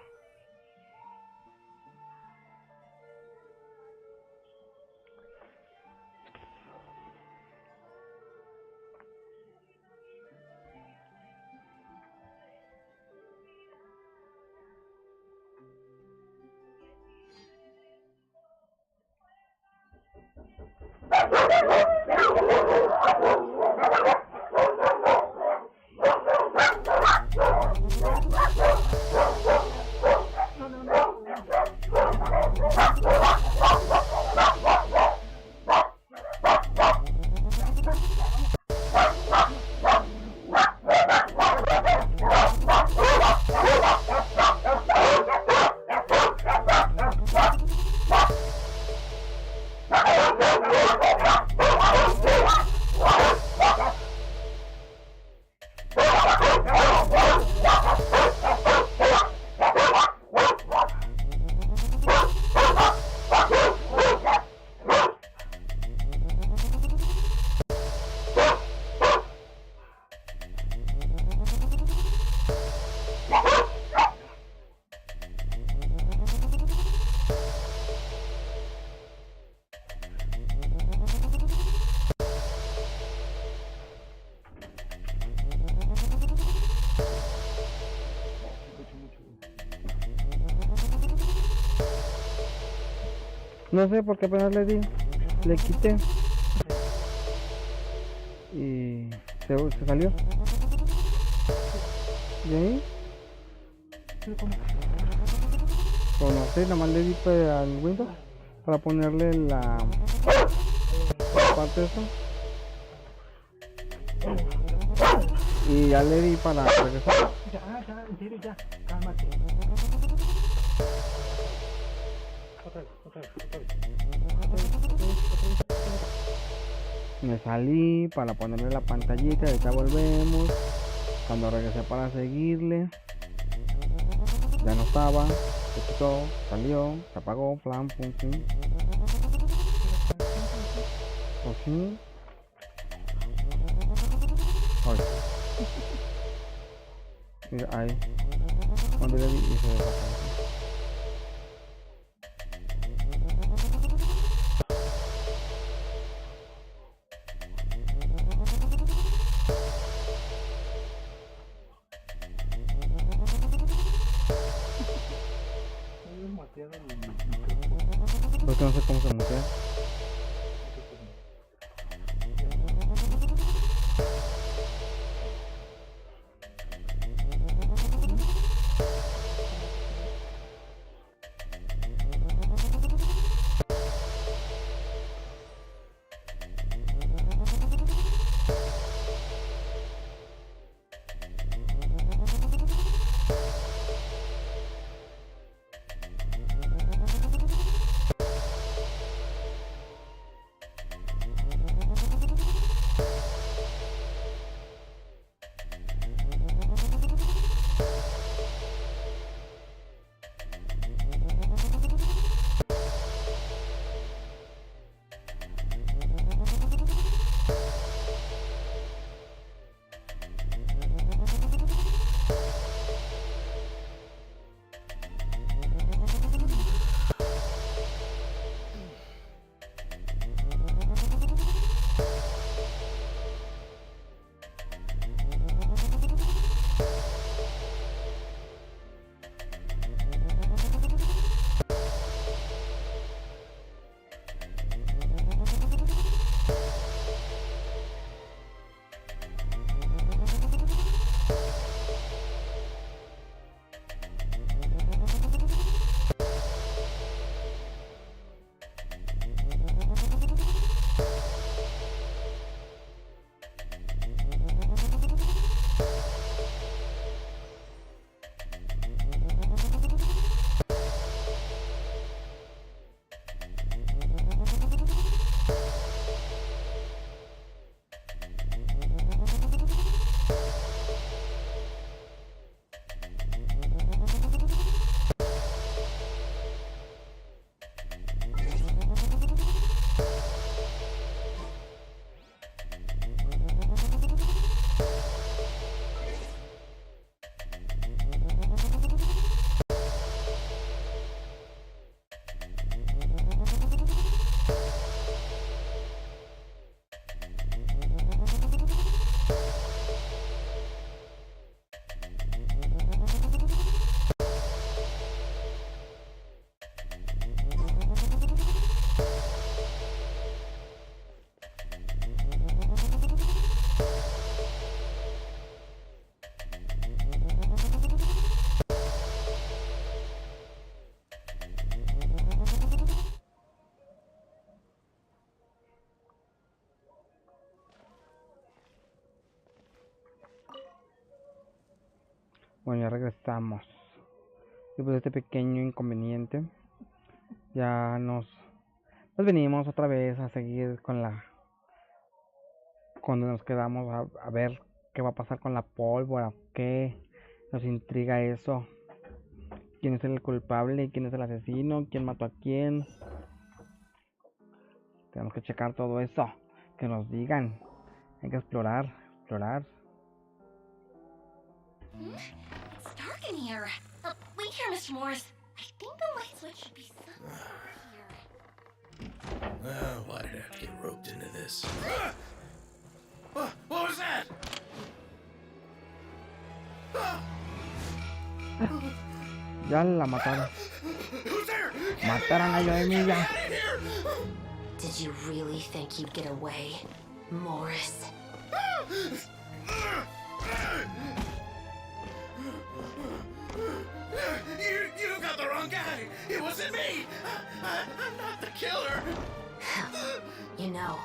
No sé por qué apenas le quité y se salió. ¿Y ahí? O no sé, nada más le di al Windows para ponerle la parte de eso. Y ya le di para regresar. Ya, en serio, ya, cálmate. Otra vez. Me salí para ponerle la pantallita, ahorita volvemos. Cuando regresé para seguirle, ya no estaba, se quitó, salió, se apagó, flam, pum, pum. Pues sí. Ay. Mira, ahí. Cuando le di y se desapareció. Porque no sé cómo se mutea. Bueno, ya regresamos. Después de este pequeño inconveniente, ya nos venimos otra vez a seguir con cuando nos quedamos a ver qué va a pasar con la pólvora, qué nos intriga eso, quién es el culpable, quién es el asesino, quién mató a quién. Tenemos que checar todo eso, que nos digan, hay que explorar. It's dark in here. Wait here, Mr. Morris. I think the light switch should be somewhere here. Why did I have to get roped into this? What was that? Ya la mataron. Who's there? Mataron a Yoemilla. Did you really think you'd get away, Morris? You got the wrong guy. It wasn't me. I'm not the killer. You know,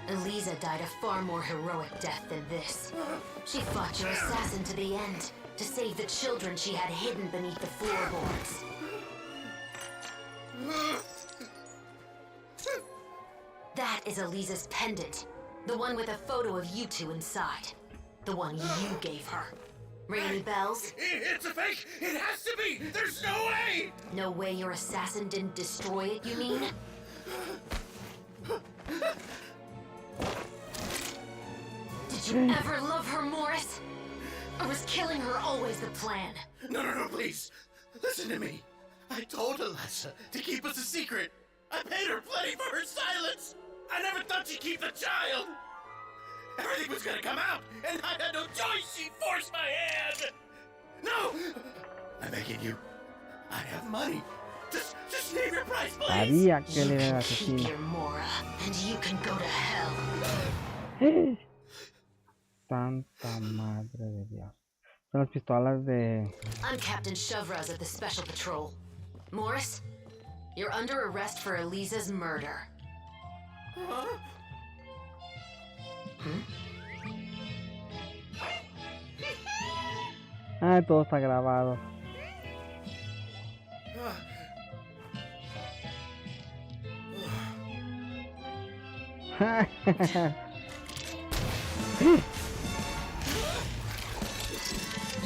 Eliza died a far more heroic death than this. She fought your assassin to the end, to save the children she had hidden beneath the floorboards. is Eliza's pendant. The one with a photo of you two inside. The one you gave her. Ring any bells? It's a fake! It has to be! There's no way! No way your assassin didn't destroy it, you mean? Did you ever love her, Morris? Or was killing her always the plan? No, please. Listen to me. I told Alessa to keep us a secret. I paid her plenty for her silence. I never thought she'd keep the child. Everything was gonna come out, and I had no choice. She forced my hand. No! I'm begging you. I have money. Just name your price, please. Sabía que él era el Keep asesino. your Mora, and you can go to hell. Santa madre de Dios. Son las pistolas de... I'm Captain Shovraz of the Special Patrol. Morris, you're under arrest for Eliza's murder. Huh? Ah, todo está grabado.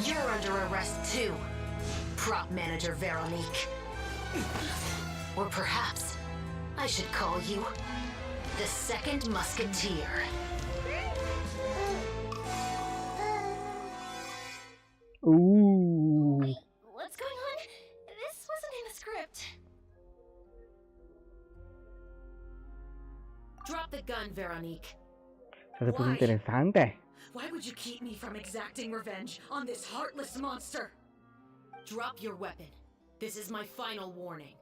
You're under arrest too, prop manager Veronique. Or perhaps I should call you the Second Musketeer. Wait, what's going on? This wasn't in the script. Drop the gun, Veronique. Se puso interesante. Why would you keep me from exacting revenge on this heartless monster? Drop your weapon. This is my final warning.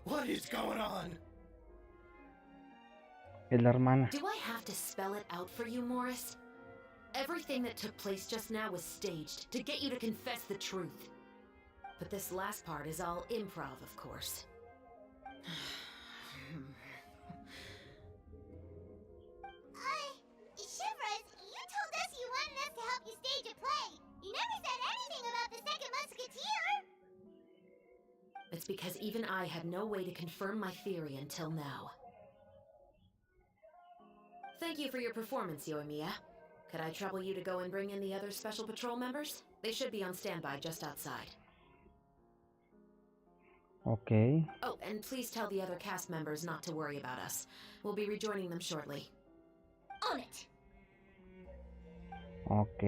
What is going on? Es la hermana. Do I have to spell it out for you, Morris? Everything that took place just now was staged to get you to confess the truth. But this last part is all improv, of course. Shivers, you told us you wanted us to help you stage a play. You never said anything about the Second Musketeer. It's because even I had no way to confirm my theory until now. Thank you for your performance, Yoimiya. Could I trouble you to go and bring in the other Special Patrol members? They should be on standby just outside. Okay. Oh, and please tell the other cast members not to worry about us. We'll be rejoining them shortly. On it. Ok.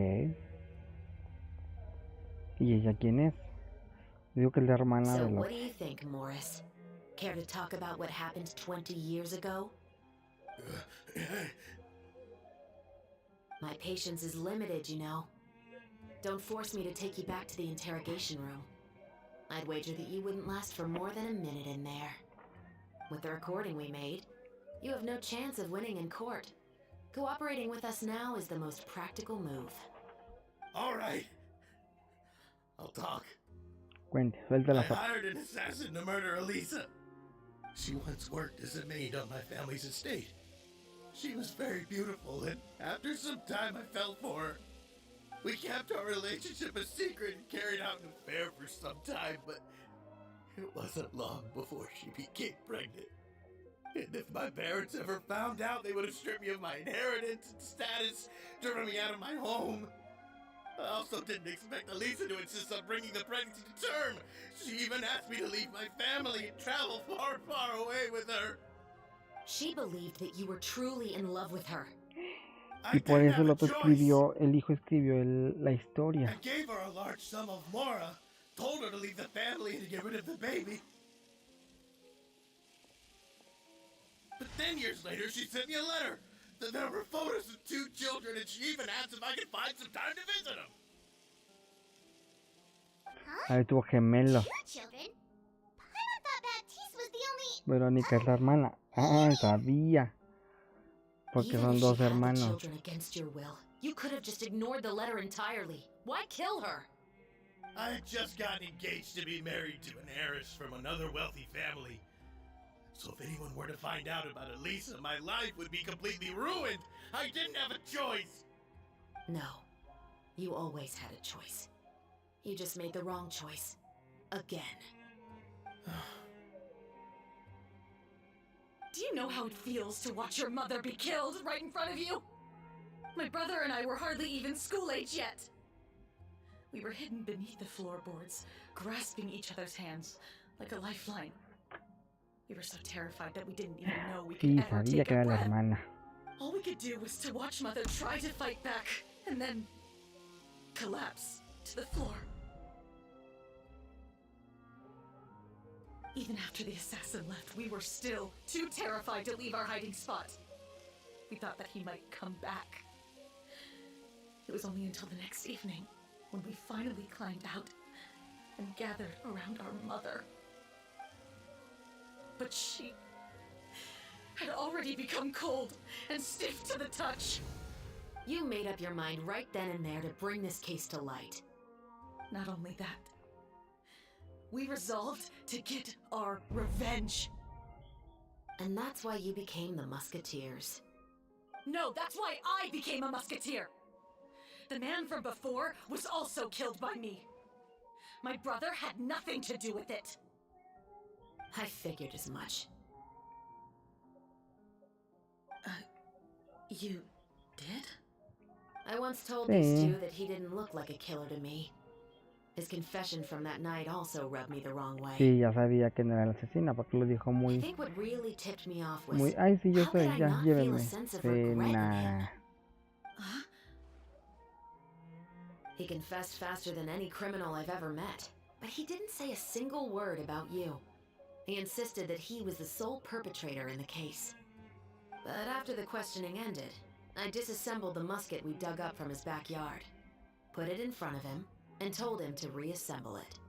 ¿Y ella quién es? Digo que es la hermana So de la... what do you think, Morris? Care to talk about what happened 20 years ago? My patience is limited, you know. Don't force me to take you back to the interrogation room. I'd wager that you wouldn't last for more than a minute in there. With the recording we made, you have no chance of winning in court. Cooperating with us now is the most practical move. All right. I'll talk. Cuente, suelta I la foto. hired an assassin to murder Elisa. She once worked as a maid on my family's estate. She was very beautiful, and after some time I fell for her. We kept our relationship a secret and carried out an affair for some time, but it wasn't long before she became pregnant. And if my parents ever found out, they would have stripped me of my inheritance and status, driven me out of my home. I also didn't expect Elisa to insist on bringing the pregnancy to term. She even asked me to leave my family and travel far, far away with her. She believed that you were truly in love with her. Y por eso el otro escribió, el hijo escribió la historia. I gave her a large sum of mora, told her to leave the family and to get rid of the baby. But then years later, she sent me a letter. There were photos of 2 children, and she even asked if I could find some time to visit them. Ahí tuvo gemelos. 2 children? Paimon thought Baptiste was the only... Verónica es la hermana. Ah, sabía. Porque Even son if dos she had the hermanos. children against your will, you could have just ignored the letter entirely. Why kill her? I had just gotten engaged to be married to an heiress from another wealthy family. So if anyone were to find out about Elisa, my life would be completely ruined. I didn't have a choice. No, you always had a choice. You just made the wrong choice. Again. Do you know how it feels to watch your mother be killed right in front of you? My brother and I were hardly even school age yet. We were hidden beneath the floorboards, grasping each other's hands like a lifeline. We were so terrified that we didn't even know we could Sí, ever sabía take que a era la breath. hermana. All we could do was to watch Mother try to fight back, and then collapse to the floor. Even after the assassin left, we were still too terrified to leave our hiding spot. We thought that he might come back. It was only until the next evening when we finally climbed out and gathered around our mother. But she had already become cold and stiff to the touch. You made up your mind right then and there to bring this case to light. Not only that, we resolved to get our revenge. And that's why you became the Musketeers. No, that's why I became a musketeer. The man from before was also killed by me. My brother had nothing to do with it. I figured as much. You did? I once told Sí. these two that he didn't look like a killer to me. His confession from that night also rubbed me the wrong way. Sí, ya sabía que no era la asesina, porque lo dijo I muy, think what really tipped me off was muy, ay, sí, yo how soy, could I ya, not feel a llévenme. sense of regret in him? Cena. Huh? He confessed faster than any criminal I've ever met, but he didn't say a single word about you. He insisted that he was the sole perpetrator in the case. But after the questioning ended, I disassembled the musket we dug up from his backyard, put it in front of him, and told him to reassemble it.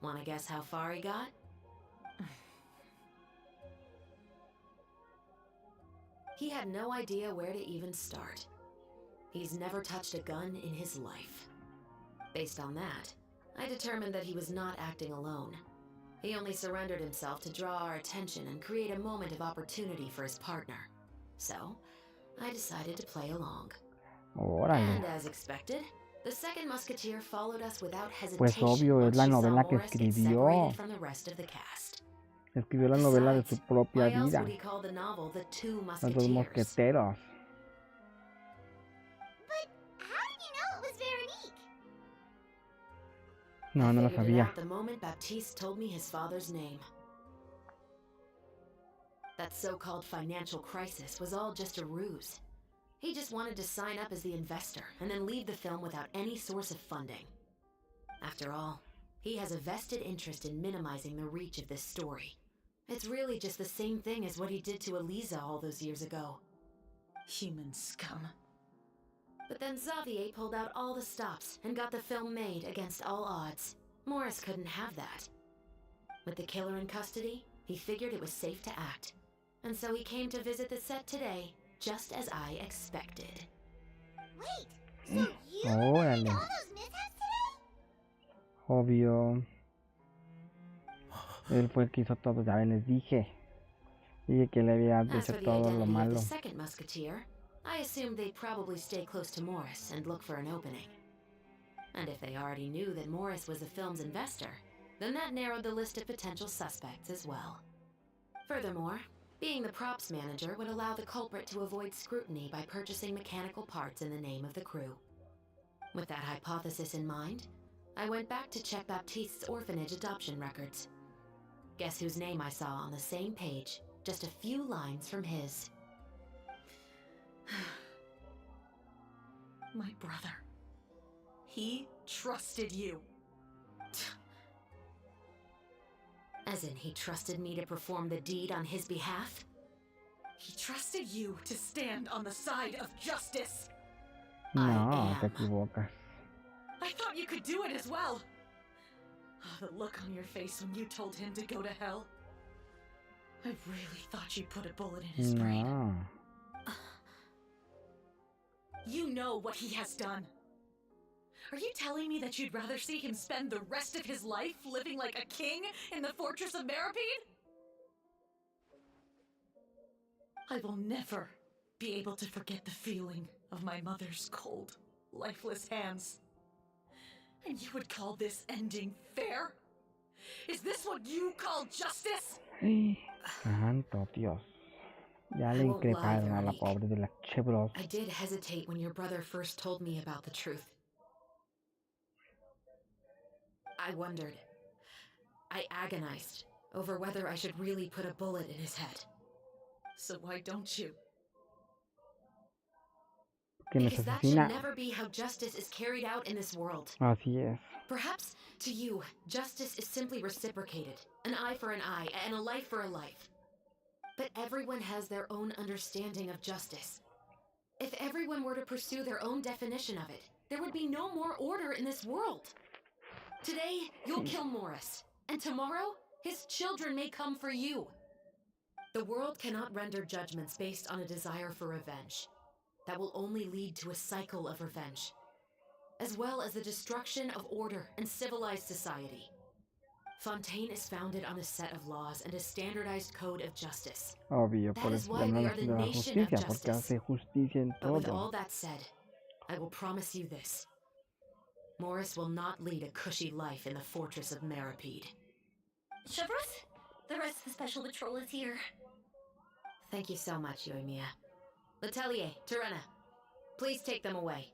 Wanna guess how far he got? He had no idea where to even start. He's never touched a gun in his life. Based on that, I determined that he was not acting alone. He only surrendered himself to draw our attention and create a moment of opportunity for his partner. So, I decided to play along. Órale. And as expected, the second musketeer followed us without hesitation. Pues obvio, es once la she saw novela que Morris get escribió. separated from the rest of the cast. Escribió la novela de su Besides, propia why else vida. would he call the novel The Two Los dos Musketeers? mosqueteros. But how did you know it was Veronique? No, no lo Figured it sabía. out the moment Baptiste told me his father's name. That so-called financial crisis was all just a ruse. He just wanted to sign up as the investor and then leave the film without any source of funding. After all, he has a vested interest in minimizing the reach of this story. It's really just the same thing as what he did to Eliza all those years ago. Human scum. But then Xavier pulled out all the stops and got the film made against all odds. Morris couldn't have that. With the killer in custody, he figured it was safe to act. And so he came to visit the set today, just as I expected. Wait, so you Órale. did all those mishaps today? Obvio. Él fue el que hizo todo, ya les dije. Dije que le había As hecho for the todo lo identity of the malo. second musketeer, I assumed they'd probably stay close to Morris and look for an opening. And if they already knew that Morris was the film's investor, then that narrowed the list of potential suspects as well. Furthermore, being the props manager would allow the culprit to avoid scrutiny by purchasing mechanical parts in the name of the crew. With that hypothesis in mind, I went back to check Baptiste's orphanage adoption records. Guess whose name I saw on the same page, just a few lines from his. My brother. He trusted you. As in, he trusted me to perform the deed on his behalf? He trusted you to stand on the side of justice. No, I te am. equivocas. I thought you could do it as well. Oh, the look on your face when you told him to go to hell. I really thought you put a bullet in his brain. No. You know what he has done. Are you telling me that you'd rather see him spend the rest of his life living like a king in the fortress of Maripede? I will never be able to forget the feeling of my mother's cold, lifeless hands. And you would call this ending fair? Is this what you call justice? Santo Dios. Ya I le won't lie, increparon a la Veronique. pobre de la chebros. I did hesitate when your brother first told me about the truth. I wondered. I agonized over whether I should really put a bullet in his head. So why don't you? Que nos Because that should asesina. never be how justice is carried out in this world. Así es. Perhaps, to you, justice is simply reciprocated. An eye for an eye, and a life for a life. But everyone has their own understanding of justice. If everyone were to pursue their own definition of it, there would be no more order in this world. Today, you'll kill Morris, and tomorrow, his children may come for you. The world cannot render judgments based on a desire for revenge. That will only lead to a cycle of revenge, as well as the destruction of order and civilized society. Fontaine is founded on a set of laws and a standardized code of justice. Obvio, That por is eso why llama we la are the de la nation of justicia, porque justice. hace justicia en But with all todo. that said, I will promise you this. Morris will not lead a cushy life in the fortress of Maripede. Chevros, the rest of the Special Patrol is here. Thank you so much, Yoimiya. Letelier, Terena, please take them away.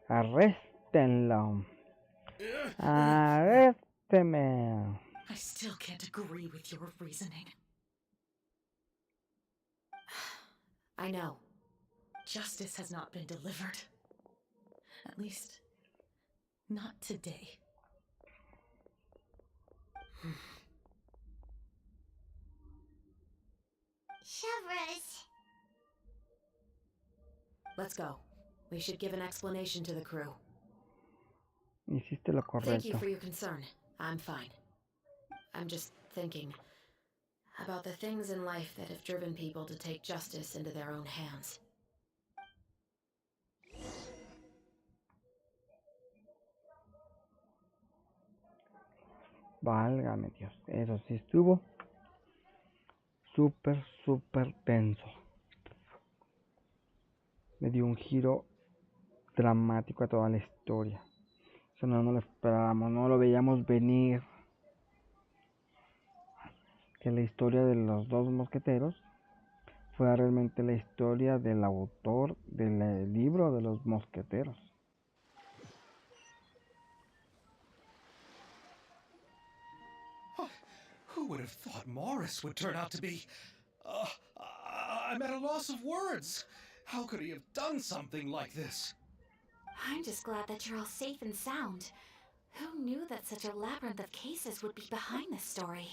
Arréstenlo. Arrésteme. I still can't agree with your reasoning. I know. Justice has not been delivered. At least, not today. Chevros. Let's go. We should give an explanation to the crew. Hiciste lo Thank you correcto. for your concern. I'm fine. I'm just thinking about the things in life that have driven people to take justice into their own hands. Válgame Dios. Eso sí estuvo súper, súper tenso. Le dio un giro dramático a toda la historia. Eso no lo esperábamos, no lo veíamos venir. Que la historia de los dos mosqueteros fue realmente la historia del autor del libro de los mosqueteros. Who would have thought Morris would turn out to be... I'm at a loss of words. How could he have done something like this? I'm just glad that you're all safe and sound. Who knew that such a labyrinth of cases would be behind this story?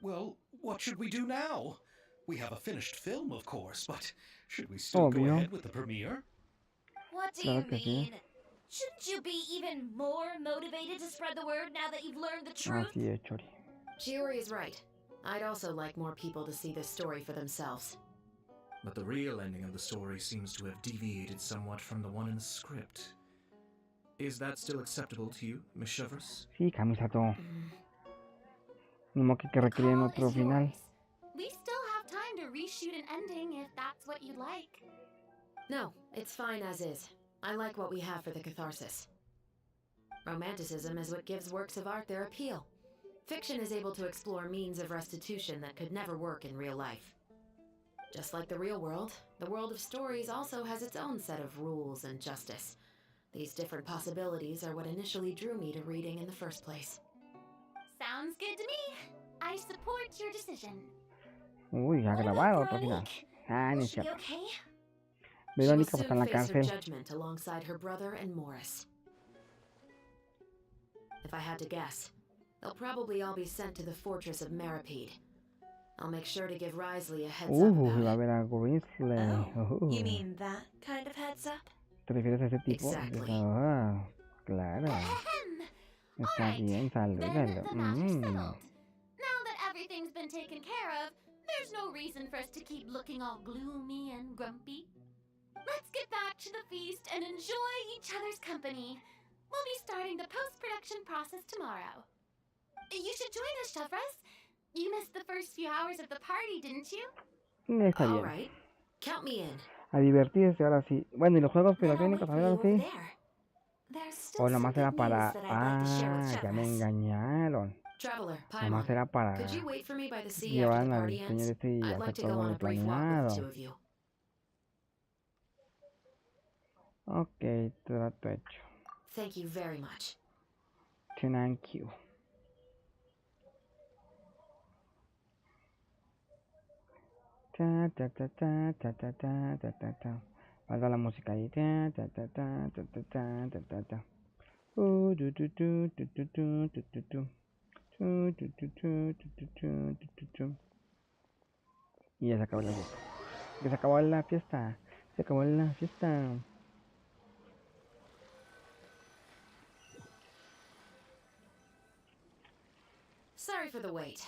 Well, what should we do now? We have a finished film, of course, but should we still go Obvio. ahead with the premiere? What do Claro you que sí. mean? Shouldn't you be even more motivated to spread the word now that you've learned the truth? Así es, Chori. Chiori is right. I'd also like more people to see this story for themselves. But the real ending of the story seems to have deviated somewhat from the one in the script. Is that still acceptable to you, Miss Chevros? Sí, Kamisato. No que requerían Call otro is final. yours. We still have time to reshoot an ending if that's what you'd like. No, it's fine as is. I like what we have for the catharsis. Romanticism is what gives works of art their appeal. Fiction is able to explore means of restitution that could never work in real life. Just like the real world, the world of stories also has its own set of rules and justice. These different possibilities are what initially drew me to reading in the first place. Sounds good to me. I support your decision. Uy, ya What about grabaron otro final. Veronique? Ah, no Will es she be cierto. okay? She will Verónica pues, soon está en la face her cárcel. judgment alongside her brother and Morris. If I had to guess, they'll probably all be sent to the fortress of Maripede. I'll make sure to give Risley a heads up Va a about it. ver a Grizzly. Oh, you mean that kind of heads up? ¿Te refieres a ese tipo? Exactly. Ah, claro. Ahem. Está Alright, bien, Then salúdalo. the matter's settled. Now that everything's been taken care of, there's no reason for us to keep looking all gloomy and grumpy. Let's get back to the feast and enjoy each other's company. We'll be starting the post-production process tomorrow. You should join us, Chevros. You missed the first few hours of the party, didn't you? Está All bien. right. Count me in. A divertirse, ahora sí. Bueno, y los juegos Then I'll pirotécnicos, wait a for ver, you ahora over sí. there. There's O still some nomás era good news para... that I'd like to share with Ah, ya me Chevrolet. engañaron. Traveler, Nomás Paimon, era could you para wait for me by the sea after the llevar al party señor ends? este y I'd hacer like to go todo on lo a brief walk with the two planeado. of you. Ok, trato hecho. Thank you very much. Thank you. Ta ta ta ta ta ta ta ta ta ta. Falta la música ahí. Ta ta ta ta ta ta ta ta ta ta. Du du du du du du du du du du. Du du du du du du du du du du. Y ya se acabó la fiesta. Ya se acabó la fiesta. Se acabó la fiesta. Sorry for the wait.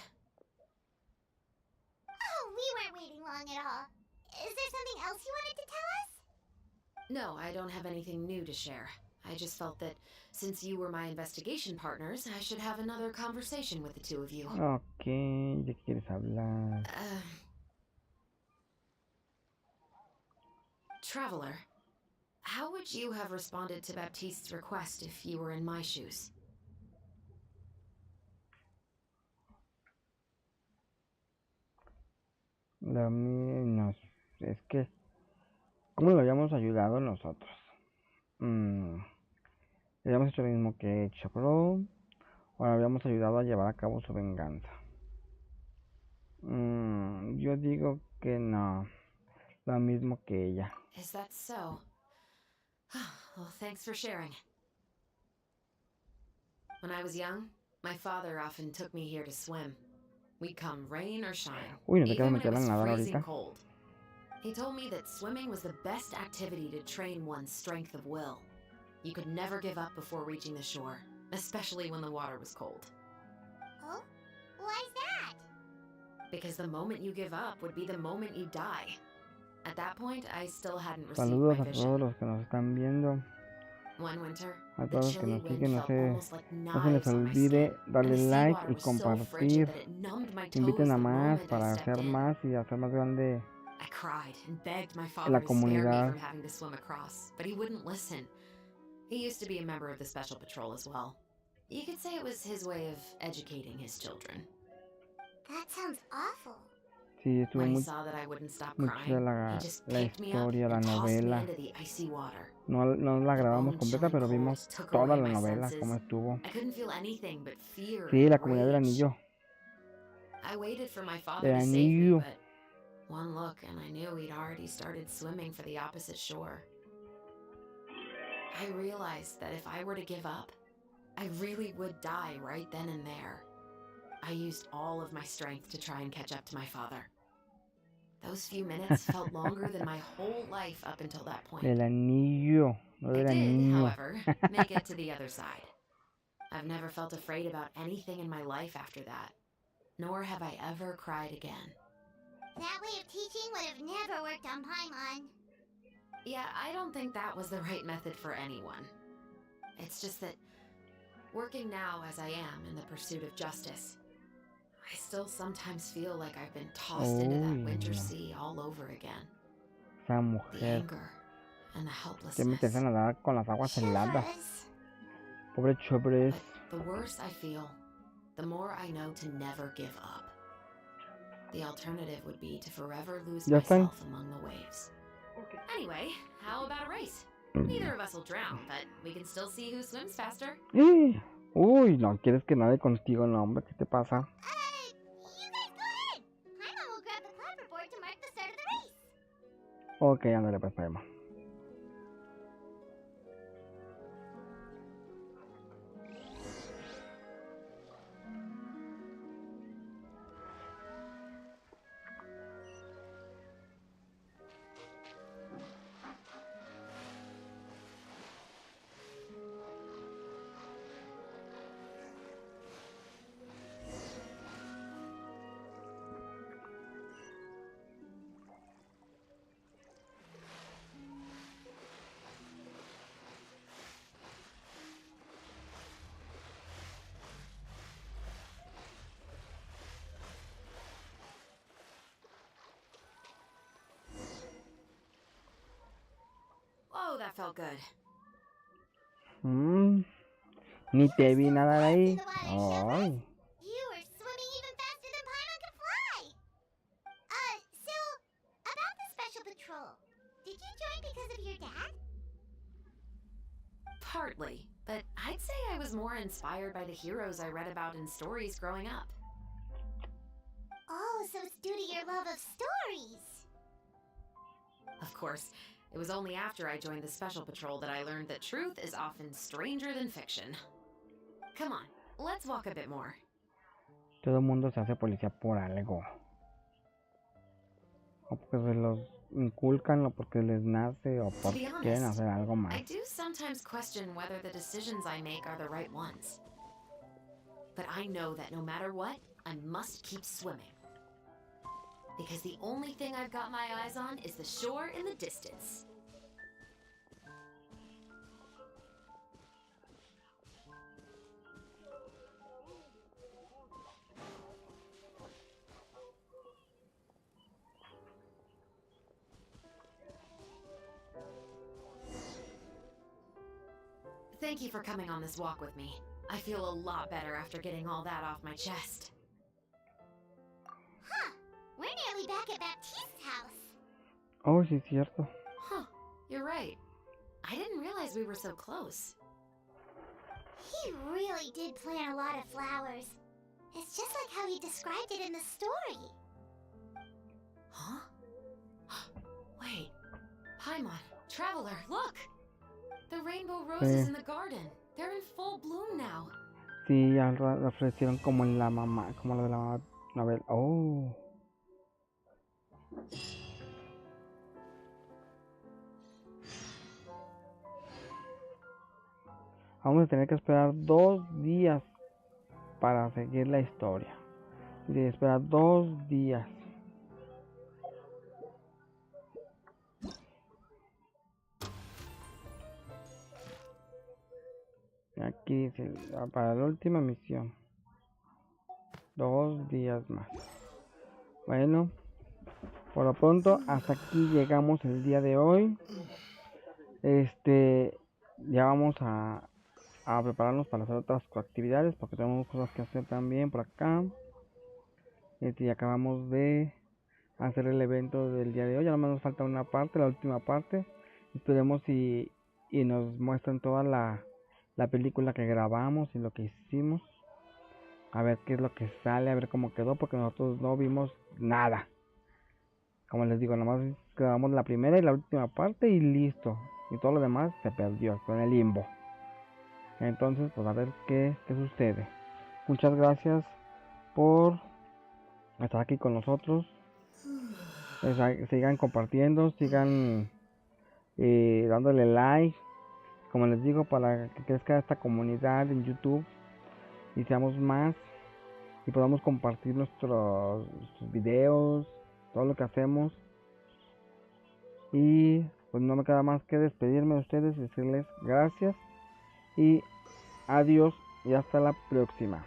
Oh, we weren't waiting long at all. Is there something else you wanted to tell us? No, I don't have anything new to share. I just felt that since you were my investigation partners, I should have another conversation with the two of you. Ok, ¿de qué quieres hablar? Traveler, how would you have responded to Baptiste's request if you were in my shoes? No, es que, ¿cómo lo habíamos ayudado nosotros? Habíamos hecho lo mismo que Chaperón, o le habíamos ayudado a llevar a cabo su venganza. Yo digo que no, lo mismo que ella. Is that so? Well, thanks for sharing. When I was young, my father often took me here to swim. We'd come rain or shine, Uy, no te even quedas when it metida was en nadar freezing ahorita. cold. He told me that swimming was the best activity to train one's strength of will. You could never give up before reaching the shore, especially when the water was cold. Oh? Why's that? Because the moment you give up would be the moment you die. At that point, I still hadn't received Saludos my a todos vision. los que nos están viendo, One winter, a the todos los que chilly nos wind siguen. felt almost like No se les knives on my skin, olvide and darle the like seawater y was so frigid compartir. that it numbed my Inviten toes a the más moment I para stepped hacer in. más y hacer más grande I cried and begged my la father to spare me comunidad. from having to swim across, but he wouldn't listen. He used to be a member of the Special Patrol as well. You could say it was his way of educating his children. That sounds awful. Sí, estuvo When he muy, saw that I wouldn't stop muy chida crying, he la just picked me up historia, la and tossed me novela. into the icy water. No la The grabamos completa, bone-chilling pero cold vimos took toda away la my novela, senses. cómo estuvo. I couldn't feel anything but fear Sí, and la comunidad del rage. anillo. I waited for my father Del to save me, anillo. but one look and I knew he'd already started swimming for the opposite shore. I realized that if I were to give up, I really would die right then and there. I used all of my strength to try and catch up to my father. Those few minutes felt longer than my whole life up until that point. Del anillo, no I del did, anillo. however, make it to the other side. I've never felt afraid about anything in my life after that, nor have I ever cried again. That way of teaching would have never worked on Paimon. Yeah, I don't think that was the right method for anyone. It's just that, working now as I am in the pursuit of justice, I still sometimes feel like I've been tossed into that winter sea all over again. Esa The mujer. anger and the Que meterse helplessness. a nadar con las aguas heladas. Pobre Chobres. But the worse I feel, the more I know to never give up. The alternative would be to forever lose ¿Ya están? myself among the waves. Anyway, how about a race? Neither of us will drown, but we can still see who swims faster. Uy, no quieres que nade contigo, no, hombre, ¿qué te pasa? You guys go ahead. Paimon will grab the clapperboard to mark the start of the race. Ok, ándale, pues, Paimon. that felt good. Ni te vi nadar ahí. In the water, Shepard. Ay. You were swimming even faster than Paimon could fly. So about the special patrol, did you join because of your dad? Partly, but I'd say I was more inspired by the heroes I read about in stories growing up. Oh, so it's due to your love of stories. Of course, it was only after I joined the Special Patrol that I learned that truth is often stranger than fiction. Come on, let's walk a bit more. Todo el mundo se hace policía por algo. O porque se los inculcan, o porque les nace, o To porque be quieren honest, hacer algo I más. do sometimes question whether the decisions I make are the right ones. But I know that no matter what, I must keep swimming. Because the only thing I've got my eyes on is the shore in the distance. Thank you for coming on this walk with me. I feel a lot better after getting all that off my chest. Huh. We're nearly back at Baptiste's house. Oh, sí, es cierto. Huh, you're right. I didn't realize we were so close. He really did plant a lot of flowers. It's just like how he described it in the story. Huh? Wait. Paimon, Traveler, look! The rainbow roses in the garden. They're in full bloom now. Sí, ya lo ofrecieron como en la mamá, como la de la novela. Oh. Vamos a tener que esperar 2 días para seguir la historia. Y esperar 2 días. Aquí dice, para la última misión. 2 días más. Bueno, por lo pronto hasta aquí llegamos el día de hoy. Ya vamos a prepararnos para hacer otras actividades, porque tenemos cosas que hacer también por acá. Y acabamos de hacer el evento del día de hoy. Ya nomás nos falta una parte, la última parte. Esperemos y nos muestran toda la película que grabamos y lo que hicimos. A ver qué es lo que sale, a ver cómo quedó, porque nosotros no vimos nada. Como les digo, nomás grabamos la primera y la última parte y listo. Y todo lo demás se perdió, quedó en el limbo. Entonces, pues a ver qué sucede. Muchas gracias por estar aquí con nosotros. Sigan compartiendo, sigan dándole like, como les digo, para que crezca esta comunidad en YouTube y seamos más y podamos compartir nuestros videos, todo lo que hacemos. Y pues no me queda más que despedirme de ustedes y decirles gracias y adiós y hasta la próxima.